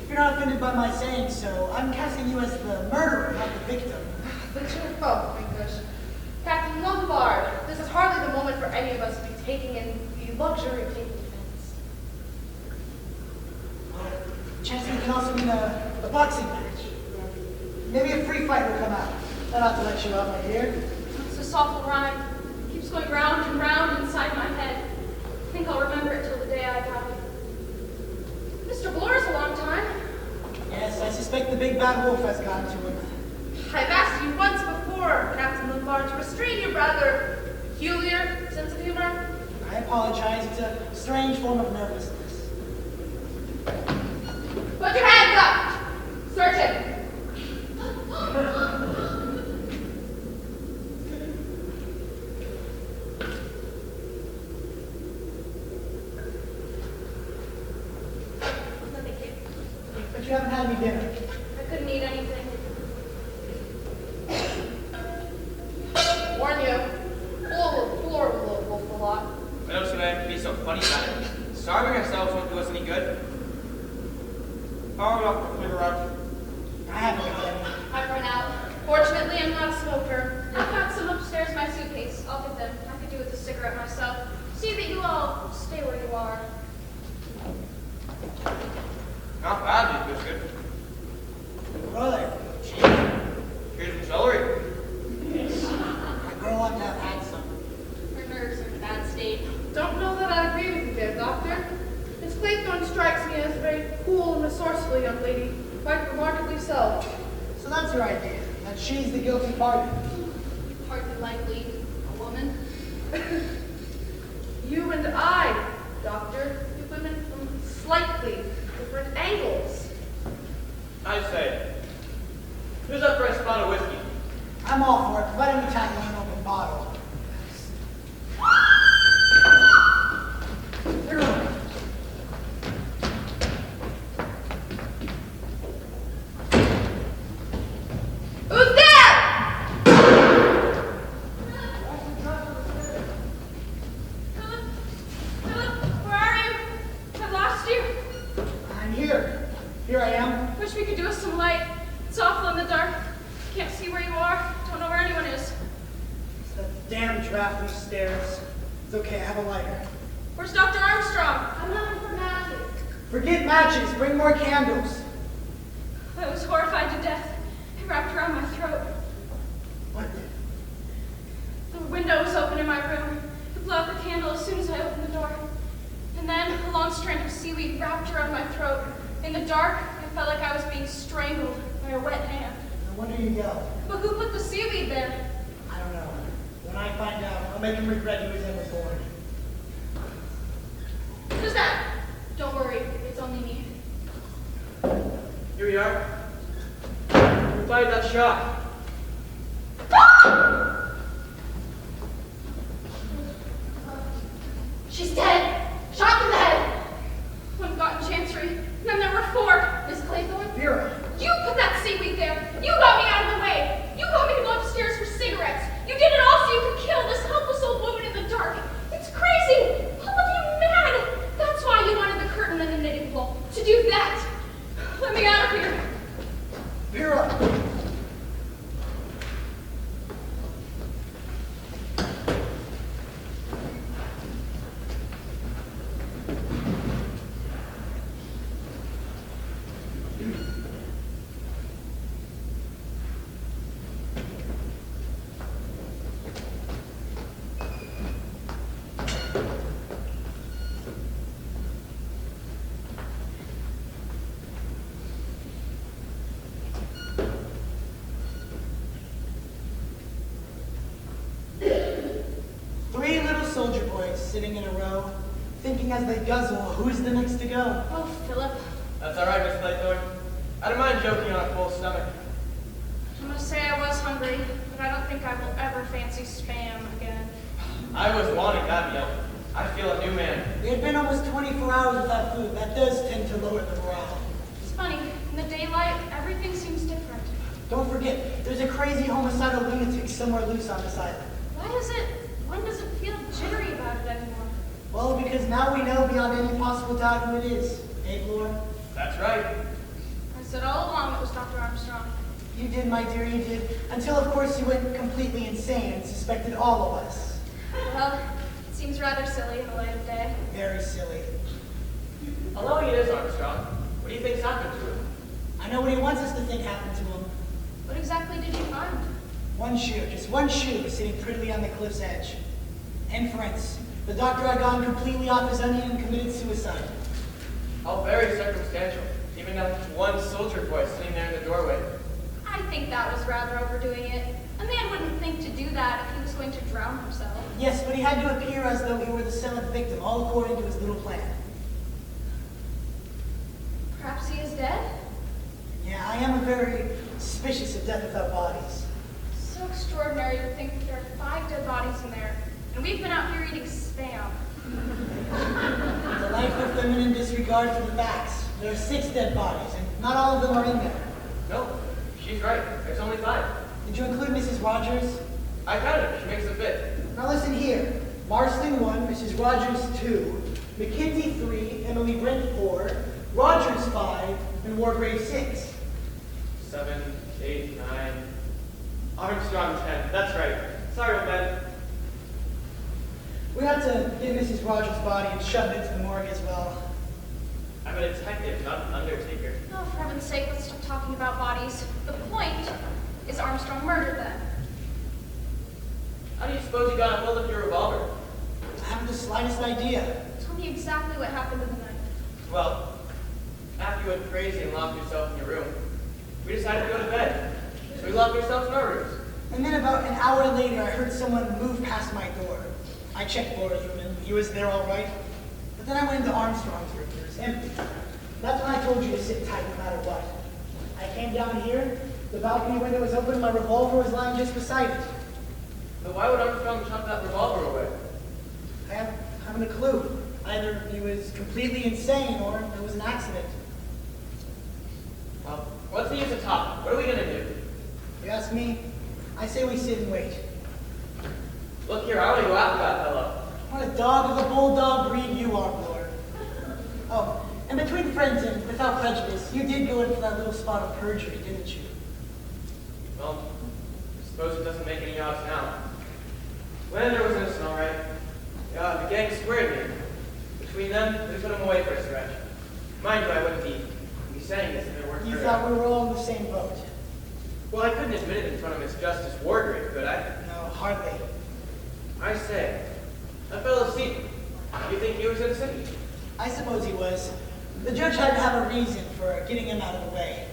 If you're not offended by my saying so, I'm casting you as the murderer, not the victim. Oh my gosh. Captain Lombard, this is hardly any of us be taking in the luxury of taking defense. Chances can also mean a boxing match. Maybe a free fight will come out. That ought to let you out, my dear. It's this awful rhyme. It keeps going round and round inside my head. I think I'll remember it till the day I die. Mr. Bloor's a long time. Yes, I suspect the big bad wolf has gotten to him. I've asked you once before, Captain Lombard, to restrain your rather peculiar sense of humor. I apologize. It's a strange form of nervousness. Put your hands up! Search him! Nothing, kid. But you haven't had any dinner. I couldn't eat anything. Warn you, floor will wolf a lot. I don't see why I have to be so funny about it. Starving ourselves won't do us any good. How are we figure out? I haven't got any. I've run out. Fortunately, I'm not a smoker. I've got some upstairs in my suitcase. I'll get them. I could do with a cigarette myself. See that you all stay where you are. Not bad, dude. Good. Brother, Here's some celery. I grow up to have had some. Her nerves are in a bad state. Don't know that I agree with you there, Doctor. Miss Claythorne strikes me as a very cool and resourceful young lady, quite remarkably so. So that's your idea, that she's the guilty party. Hardly likely. A woman. You and I, Doctor, you women from slightly different angles. I say, who's up for a spot of whiskey? I'm all for it, provided we tackle an open bottle. Who's there? Philip, where are you? I lost you. I'm here. Here I am. Wish we could do with some light. It's awful in the dark. Can't see where you are. Don't know where anyone is. It's that damn drafty stairs. It's okay, I have a lighter. Where's Dr. Armstrong? I'm looking for matches. Forget matches, bring more candles. I was horrified to death. It wrapped around my throat. What? The window was open in my room. It blew out the candle as soon as I opened the door. And then a long strand of seaweed wrapped around my throat. In the dark, I felt like I was being strangled by a wet hand. No wonder you yelled. But who put the seaweed there? I don't know. When I find out, I'll make him regret he was ever born. Who's that? Don't worry, it's only me. Here we are. Who fired that shot? She's dead! Shot in the head! One got in Chancery, and then there were four. Miss Claythorne? Vera, You put that seaweed there. You got me out of the way. You got me to go upstairs for cigarettes. You did it all so you could kill this helpless old woman in the dark. It's crazy. All of you mad. That's why you wanted the curtain and the knitting pole. To do that. Let me out of here. Vera! Three little soldier boys sitting in a row, thinking as they guzzle, who's the next to go? Oh, Philip. That's all right, Miss Claythorne. I don't mind joking on a full stomach. I must say I was hungry, but I don't think I will ever fancy spam again. I was wanting that meal. I feel a new man. We had been almost 24 hours without food. That does tend to lower the morale. It's funny. In the daylight, everything seems different. Don't forget, there's a crazy homicidal lunatic somewhere loose on this island. When does it feel jittery about it anymore? Well, because now we know beyond any possible doubt who it is. Eh, Lord? That's right. I said all along it was Dr. Armstrong. You did, my dear, you did. Until, of course, you went completely insane and suspected all of us. Well, Seems rather silly in the light of day. Very silly. Allowing it is, Armstrong. What do you think's happened to him? I know what he wants us to think happened to him. What exactly did you find? One shoe, just one shoe, sitting prettily on the cliff's edge. Inference. The doctor had gone completely off his onion and committed suicide. All very circumstantial. Even that one soldier boy sitting there in the doorway. I think that was rather overdoing it. A man wouldn't think to do that if he was going to drown himself. Yes, but he had to appear as though he were the seventh victim, all according to his little plan. Perhaps he is dead? Yeah, I am very suspicious of death without bodies. So extraordinary to think that there are 5 dead bodies in there, and we've been out here eating Spam. The life of feminine disregard for the facts. There are 6 dead bodies, and not all of them are in there. No, she's right. There's only 5. Did you include Mrs. Rogers? I counted her. She makes a fit. Now listen here. Marston 1, Mrs. Rogers 2, McKinsey 3, Emily Brent 4, Rogers 5, and Wargrave 6. 7, 8, 9. Armstrong 10. That's right. Sorry, Ben. We have to get Mrs. Rogers' body and shove it into the morgue as well. I'm a detective, not an undertaker. Oh, for heaven's sake, let's stop talking about bodies. The point is Armstrong murdered them. How do you suppose you got a hold of your revolver? I haven't the slightest idea. Tell me exactly what happened in the night. Well, after you went crazy and locked yourself in your room, we decided to go to bed. So we locked ourselves in our rooms. And then about an hour later, I heard someone move past my door. I checked Laura's room, and he was there all right. But then I went into Armstrong's room, and it was empty. That's when I told you to sit tight no matter what. I came down here, the balcony window was open, and my revolver was lying just beside it. But why would Armstrong chuck that revolver away? I haven't a clue. Either he was completely insane, or it was an accident. Well, what's the use of talking? What are we going to do? You ask me, I say we sit and wait. Look here, I want to go after that fellow. What a dog of the bulldog breed you are, Lord. Oh, and between friends and without prejudice, you did go in for that little spot of perjury, didn't you? Well, I suppose it doesn't make any odds now. Lander was innocent, all right. Yeah, the gang squared me. Between them, we put him away for a stretch. Mind you, I wouldn't be saying this if there weren't You for- thought we were all in the same boat. Well, I couldn't admit it in front of Miss Justice Wargrave, could I? No, hardly. I say, that fellow Seaton, you think he was innocent? I suppose he was. The judge had to have a reason for getting him out of the way.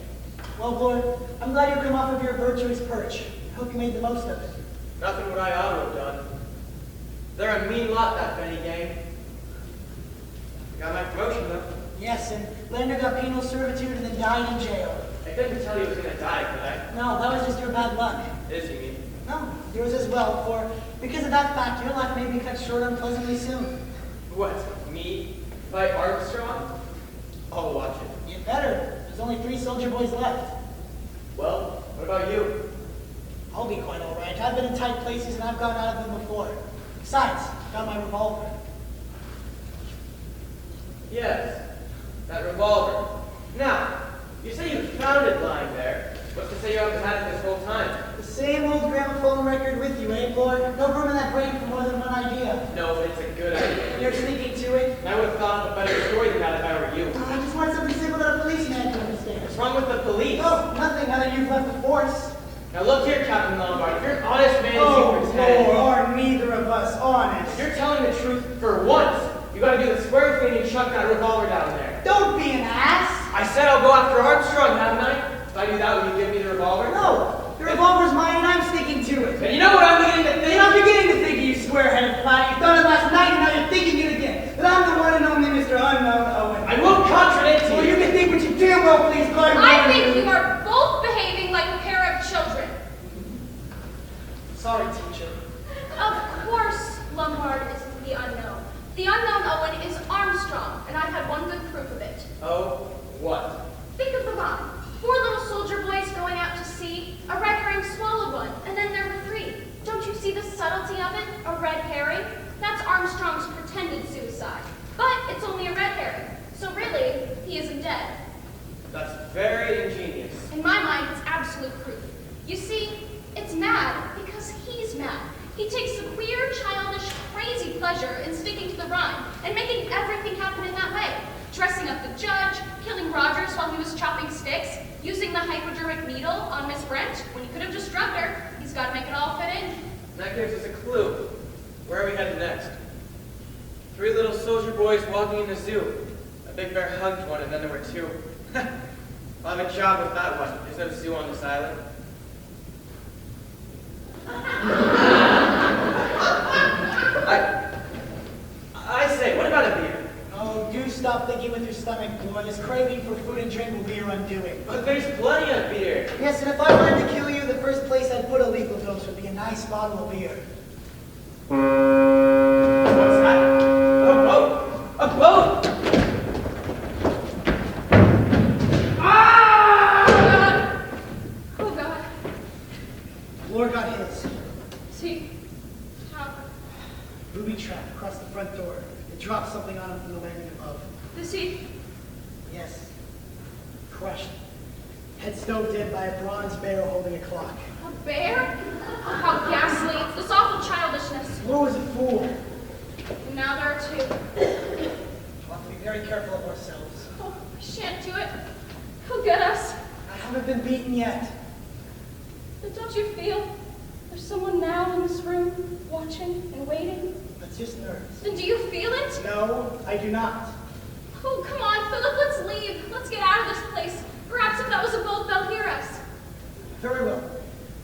Well, Lord, I'm glad you come off of your virtuous perch. I hope you made the most of it. Nothing what I ought to have done. They're a mean lot, that Benny gang. Got my promotion, though. Yes, and Lander got penal servitude and then died in jail. I couldn't tell you he was going to die, could I? No, that was just your bad luck. Is he mean? No, yours as well, for because of that fact, your life may be cut short unpleasantly soon. What, me? By Armstrong? I'll watch it. You better. There's only 3 soldier boys left. Well, what about you? I'll be quite all right. I've been in tight places and I've gotten out of them before. Besides, I got my revolver. Yes, that revolver. Now, you say you found it lying there. What's to say you haven't had it this whole time? The same old gramophone record with you, eh, Lord? No room in that brain for more than one idea. No, but it's a good idea. You're sneaking to it? And I would have thought of a better story than that if I were you. I just wanted something simple that a policeman could understand. What's wrong with the police? Oh, nothing, now that you've left the force. Now look here, Captain Lombard. If you're an honest man as Oh, you pretend, Lord, are neither of us honest? if you're telling the truth for once, you gotta do the square thing and chuck that revolver down there. Don't be an ass! I said I'll go after Armstrong, haven't I? If I do that, will you give me the revolver? No, the revolver's mine and I'm sticking to it. And you know what I'm beginning to think? You're not beginning to think, you square-headed flat. You thought it last night and now you're thinking it again. But I'm the one and only Mr. Unknown Owen. I won't contradict Well, you. you can think what you damn well please, but I think you are both behaving like a pair of children. Sorry, teacher. Of course, Lombard isn't the unknown. The unknown Owen is Armstrong, and I've had one good proof of it. Oh, what? Think of the rhyme. 4 little soldier boys going out to sea, a red herring swallowed one, and then there were 3. Don't you see the subtlety of it? A red herring? That's Armstrong's pretended suicide. But it's only a red herring, so really, he isn't dead. That's very ingenious. In my mind, it's absolute proof. You see, it's mad because he's mad. He takes a queer, childish, crazy pleasure in killing Rogers while he was chopping sticks, using the hypodermic needle on Miss Brent when he could have just drugged her. He's got to make it all fit in. That gives us a clue. Where are we headed next? 3 little soldier boys walking in the zoo. A big bear hugged one, and then there were 2. I'll have a job with that one. There's no zoo on this island. I say, what about a beer? Oh, do stop thinking with your stomach, boy. This craving for food and drink will be your undoing. But there's plenty of beer. Yes, and if I wanted to kill you, the first place I'd put a lethal dose would be a nice bottle of beer. What's that? A boat! A boat! Ah! Oh, God. Lore got his. See? How? Booby trap across the front door. It dropped something on him from the landing above. Is he? Yes. Crushed. Head stove dead by a bronze bear holding a clock. A bear? Oh, how ghastly. It's this awful childishness. Lore was a fool. And now there are 2. We'll have to be very careful of ourselves. Oh, I shan't do it. He'll get us. I haven't been beaten yet. But don't you feel there's someone now in this room watching and waiting? That's just nerves. Then do you feel it? No, I do not. Oh, come on, Philip, let's leave. Let's get out of this place. Perhaps if that was a boat, they'll hear us. Very well.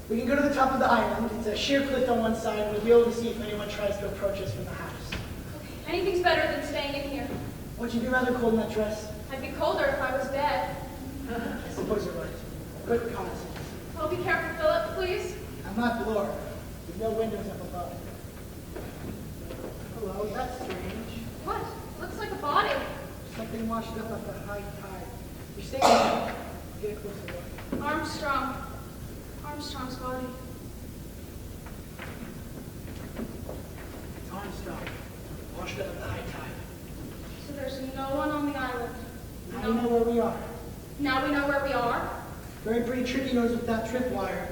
We can go to the top of the island. It's a sheer cliff on one side, and we'll be able to see if anyone tries to approach us from the house. Okay, anything's better than staying in here. Would you be rather cold in that dress? I'd be colder if I was dead. I suppose you're right. Good reconnaissance. Oh, be careful, Philip, please. I'm not Lore. There's no windows up above. Hello, that's strange. What? Looks like a body. Something washed up at the high tide. You're staying there. Get a closer look. Armstrong. Armstrong's body. It's Armstrong. Washed up at the high tide. So there's no one on the island. Now we know where we are. Now we know where we are. Very pretty tricky nose with that tripwire.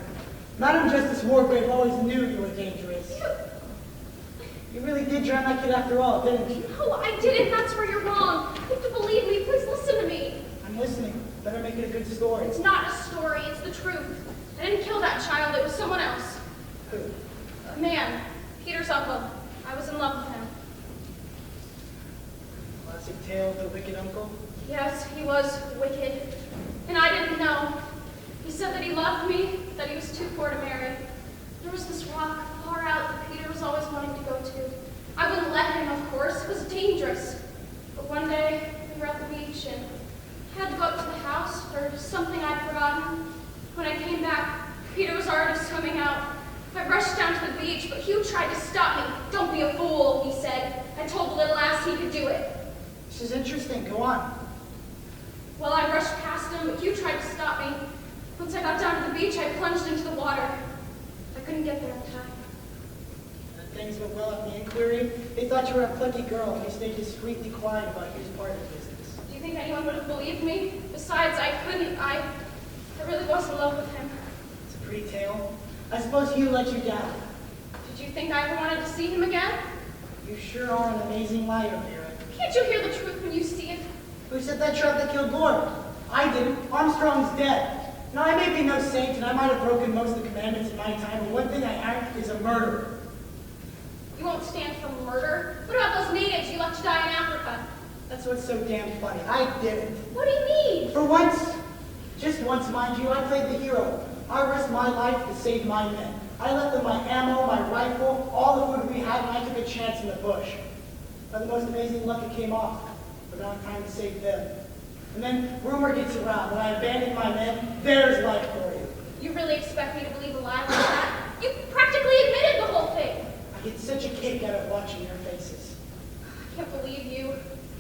Madam Justice Wargrave always knew you were dangerous. You really did drown that kid after all, didn't you? No, I didn't. That's where you're wrong. You have to believe me. Please listen to me. I'm listening. Better make it a good story. It's not a story. It's the truth. I didn't kill that child. It was someone else. Who? A man. Peter's uncle. I was in love with him. Classic tale of the wicked uncle? Yes, he was wicked. And I didn't know. He said that he loved me, that he was too poor to marry. There was this rock far out that Peter was always wanting to go to. I wouldn't let him, of course. It was dangerous. But one day, we were at the beach, and I had to go up to the house for something I'd forgotten. When I came back, Peter was already swimming out. I rushed down to the beach, but Hugh tried to stop me. "Don't be a fool," he said. I told the little ass he could do it. This is interesting. Go on. Well, I rushed past him, but Hugh tried to stop me. Once I got down to the beach, I plunged into the water. I couldn't get there in time. And things went well at the inquiry. They thought you were a plucky girl, and you stayed discreetly quiet about Hugh's part of the business. Do you think anyone would have believed me? Besides, I couldn't. I really was in love with him. It's a pretty tale. I suppose Hugh let you down. Did you think I ever wanted to see him again? You sure are an amazing liar, Mira. Can't you hear the truth when you see it? Who said that shot that killed Lord? I didn't. Armstrong's dead. Now, I may be no saint, and I might have broken most of the commandments in my time, but one thing I aren't is a murderer. You won't stand for murder. What about those natives you left to die in Africa? That's what's so damn funny. I didn't. What do you mean? For once, just once, mind you, I played the hero. I risked my life to save my men. I left them my ammo, my rifle, all the food we had, and I took a chance in the bush. By the most amazing luck, it came off, but not in time to save them. And then rumor gets around that I abandoned my men. There's life for you. You really expect me to believe a lie like that? You practically admitted the whole thing. I get such a kick out of watching your faces. I can't believe you.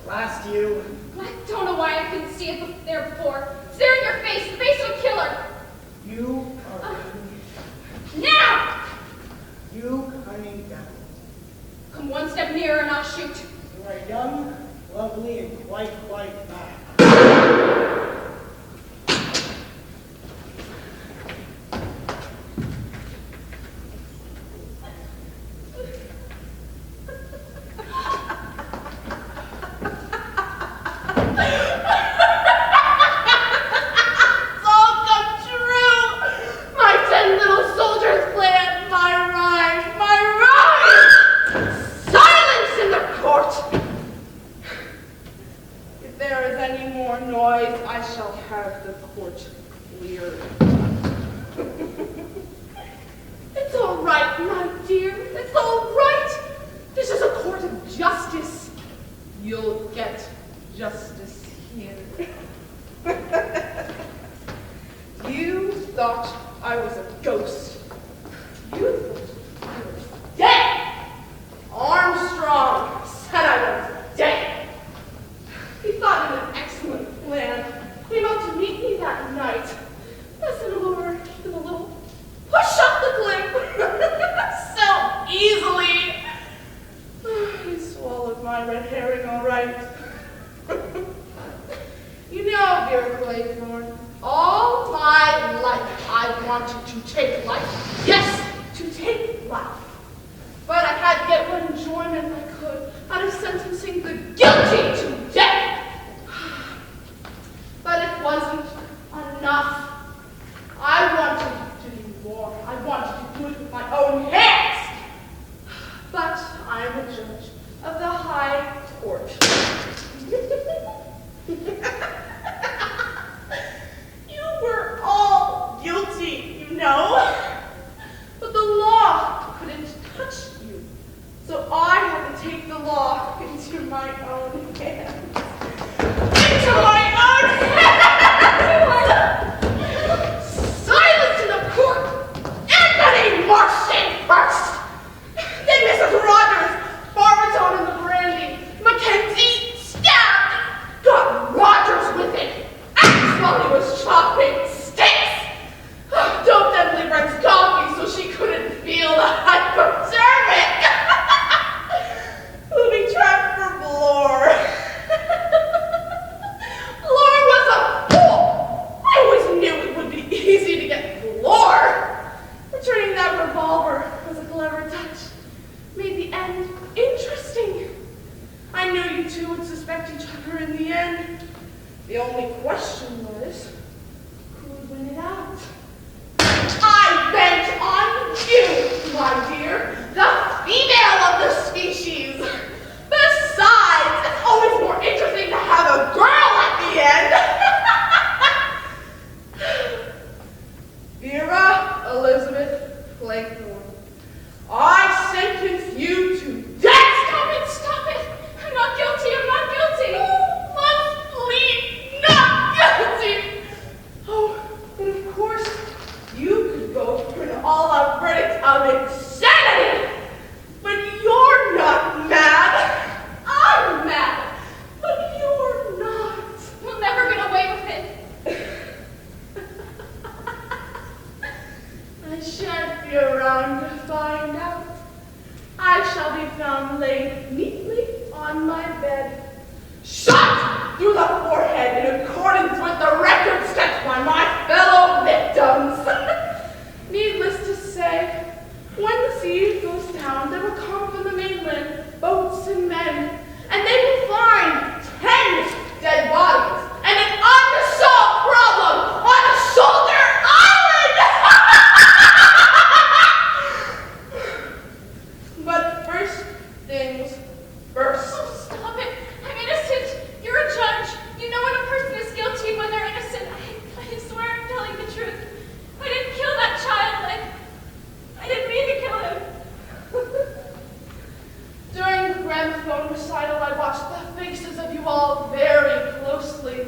Blast you. I don't know why I couldn't see it there before. It's there in your face, the face of a killer. You are Now! you cunning devil. Come one step nearer and I'll shoot. You are young, lovely, and quite bad. went. You know, dear Claythorne, all my life I wanted to take life. Yes, to take life. But I had to get what enjoyment I could out of sentencing the guilty to death. But it wasn't enough. I wanted to do more. I wanted to do it with my own hands. But I am a judge of the High Court. You were all guilty, you know. But the law couldn't touch you. So I had to take the law into my own hands. Into my own hands! Silence in the court! Anthony Marston first! Then Mrs. Rogers, Barbertone in the brandy, Mackenzie stabbed, got Rogers with it, axed while he was chopping sticks. Don't Emily brings coffee so she couldn't feel the hypodermic. Booby trap for Blore. Blore was a fool. I always knew it would be easy to get Blore. Returning that revolver was a clever touch. Made the end interesting. I knew you two would suspect each other in the end. The only question was, who would win it out? I bet on you, my dear, the female of the species. Besides, it's always more interesting to have a girl at the end. Vera Elizabeth Claythorne, I sentence you to death. Stop it! I'm not guilty, I'm not guilty! Must plead not guilty. Oh, but of course, you could go for an all-out verdict of insanity. But you're not mad. I'm mad. But you're not. We'll never get away with it. I shan't be around to find out. I shall be found laid neatly on my bed, shot through the forehead in accordance with the record set by my fellow victims. Needless to say, when the sea goes down, they will come from the mainland, boats and men, and they will find 10 dead bodies and an unsolved problem on a shoulder island. But first things first. Oh, stop it! I'm innocent! You're a judge! You know when a person is guilty when they're innocent. I swear I'm telling the truth. I didn't kill that child. I didn't mean to kill him. During the gramophone recital, I watched the faces of you all very closely.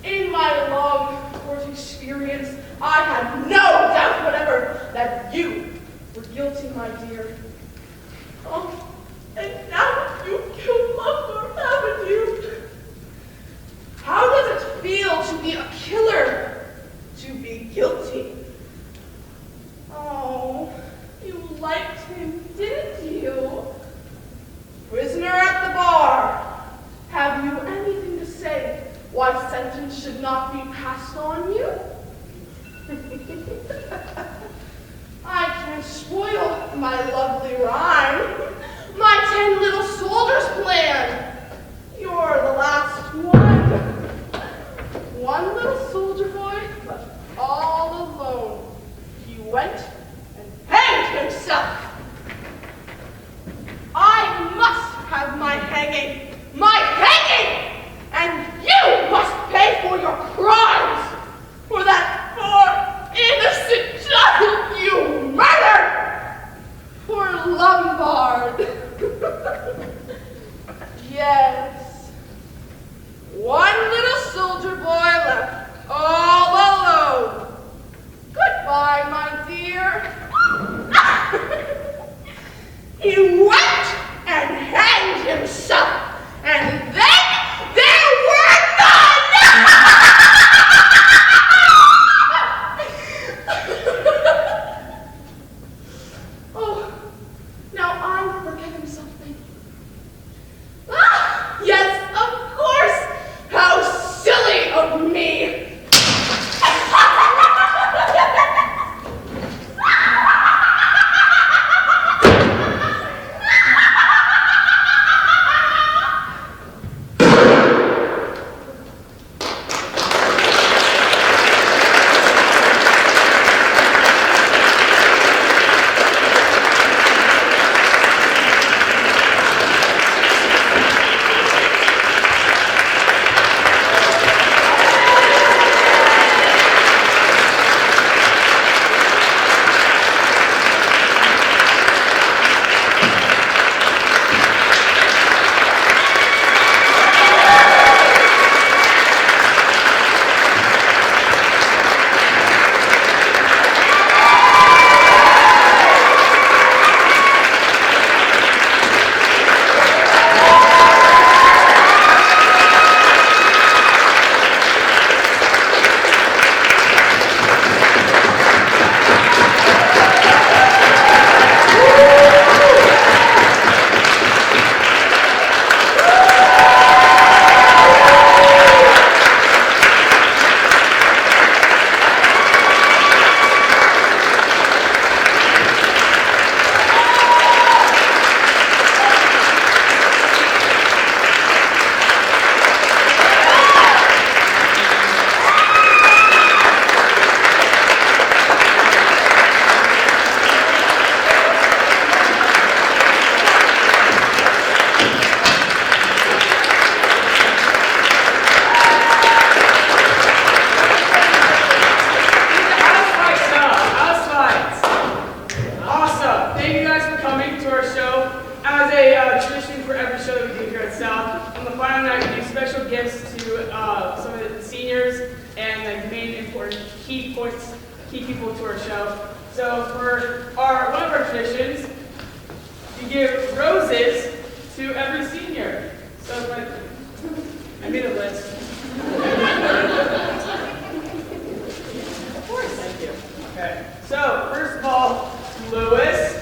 In my long court experience, I had no doubt whatever that you were guilty, my dear. Oh, and now you've killed Mother, haven't you? How does it feel to be a killer, to be guilty? Oh, you liked him, didn't you? Prisoner at the bar, have you anything to say why sentence should not be passed on you? I can't spoil my lovely rhyme, my 10 little soldiers plan. You're the last one. One little soldier boy left all alone. He went and hanged himself. I must have my hanging, and you must pay for your crimes, for that poor innocent child you murdered, for Lombard. Yes, one little soldier boy left all alone. Goodbye, my dear. He went and hanged himself, and then there were none! Oh, now I'm forgetting something. Ah, yes, guys for coming to our show. As a tradition for every show that we do here at South, on the final night we do special gifts to some of the seniors and the main important key people to our show. So for one of our traditions, we give roses to every senior. So I made a list. Of course, thank you. Okay. So first of all, Lewis.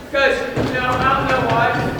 Because, I don't know why.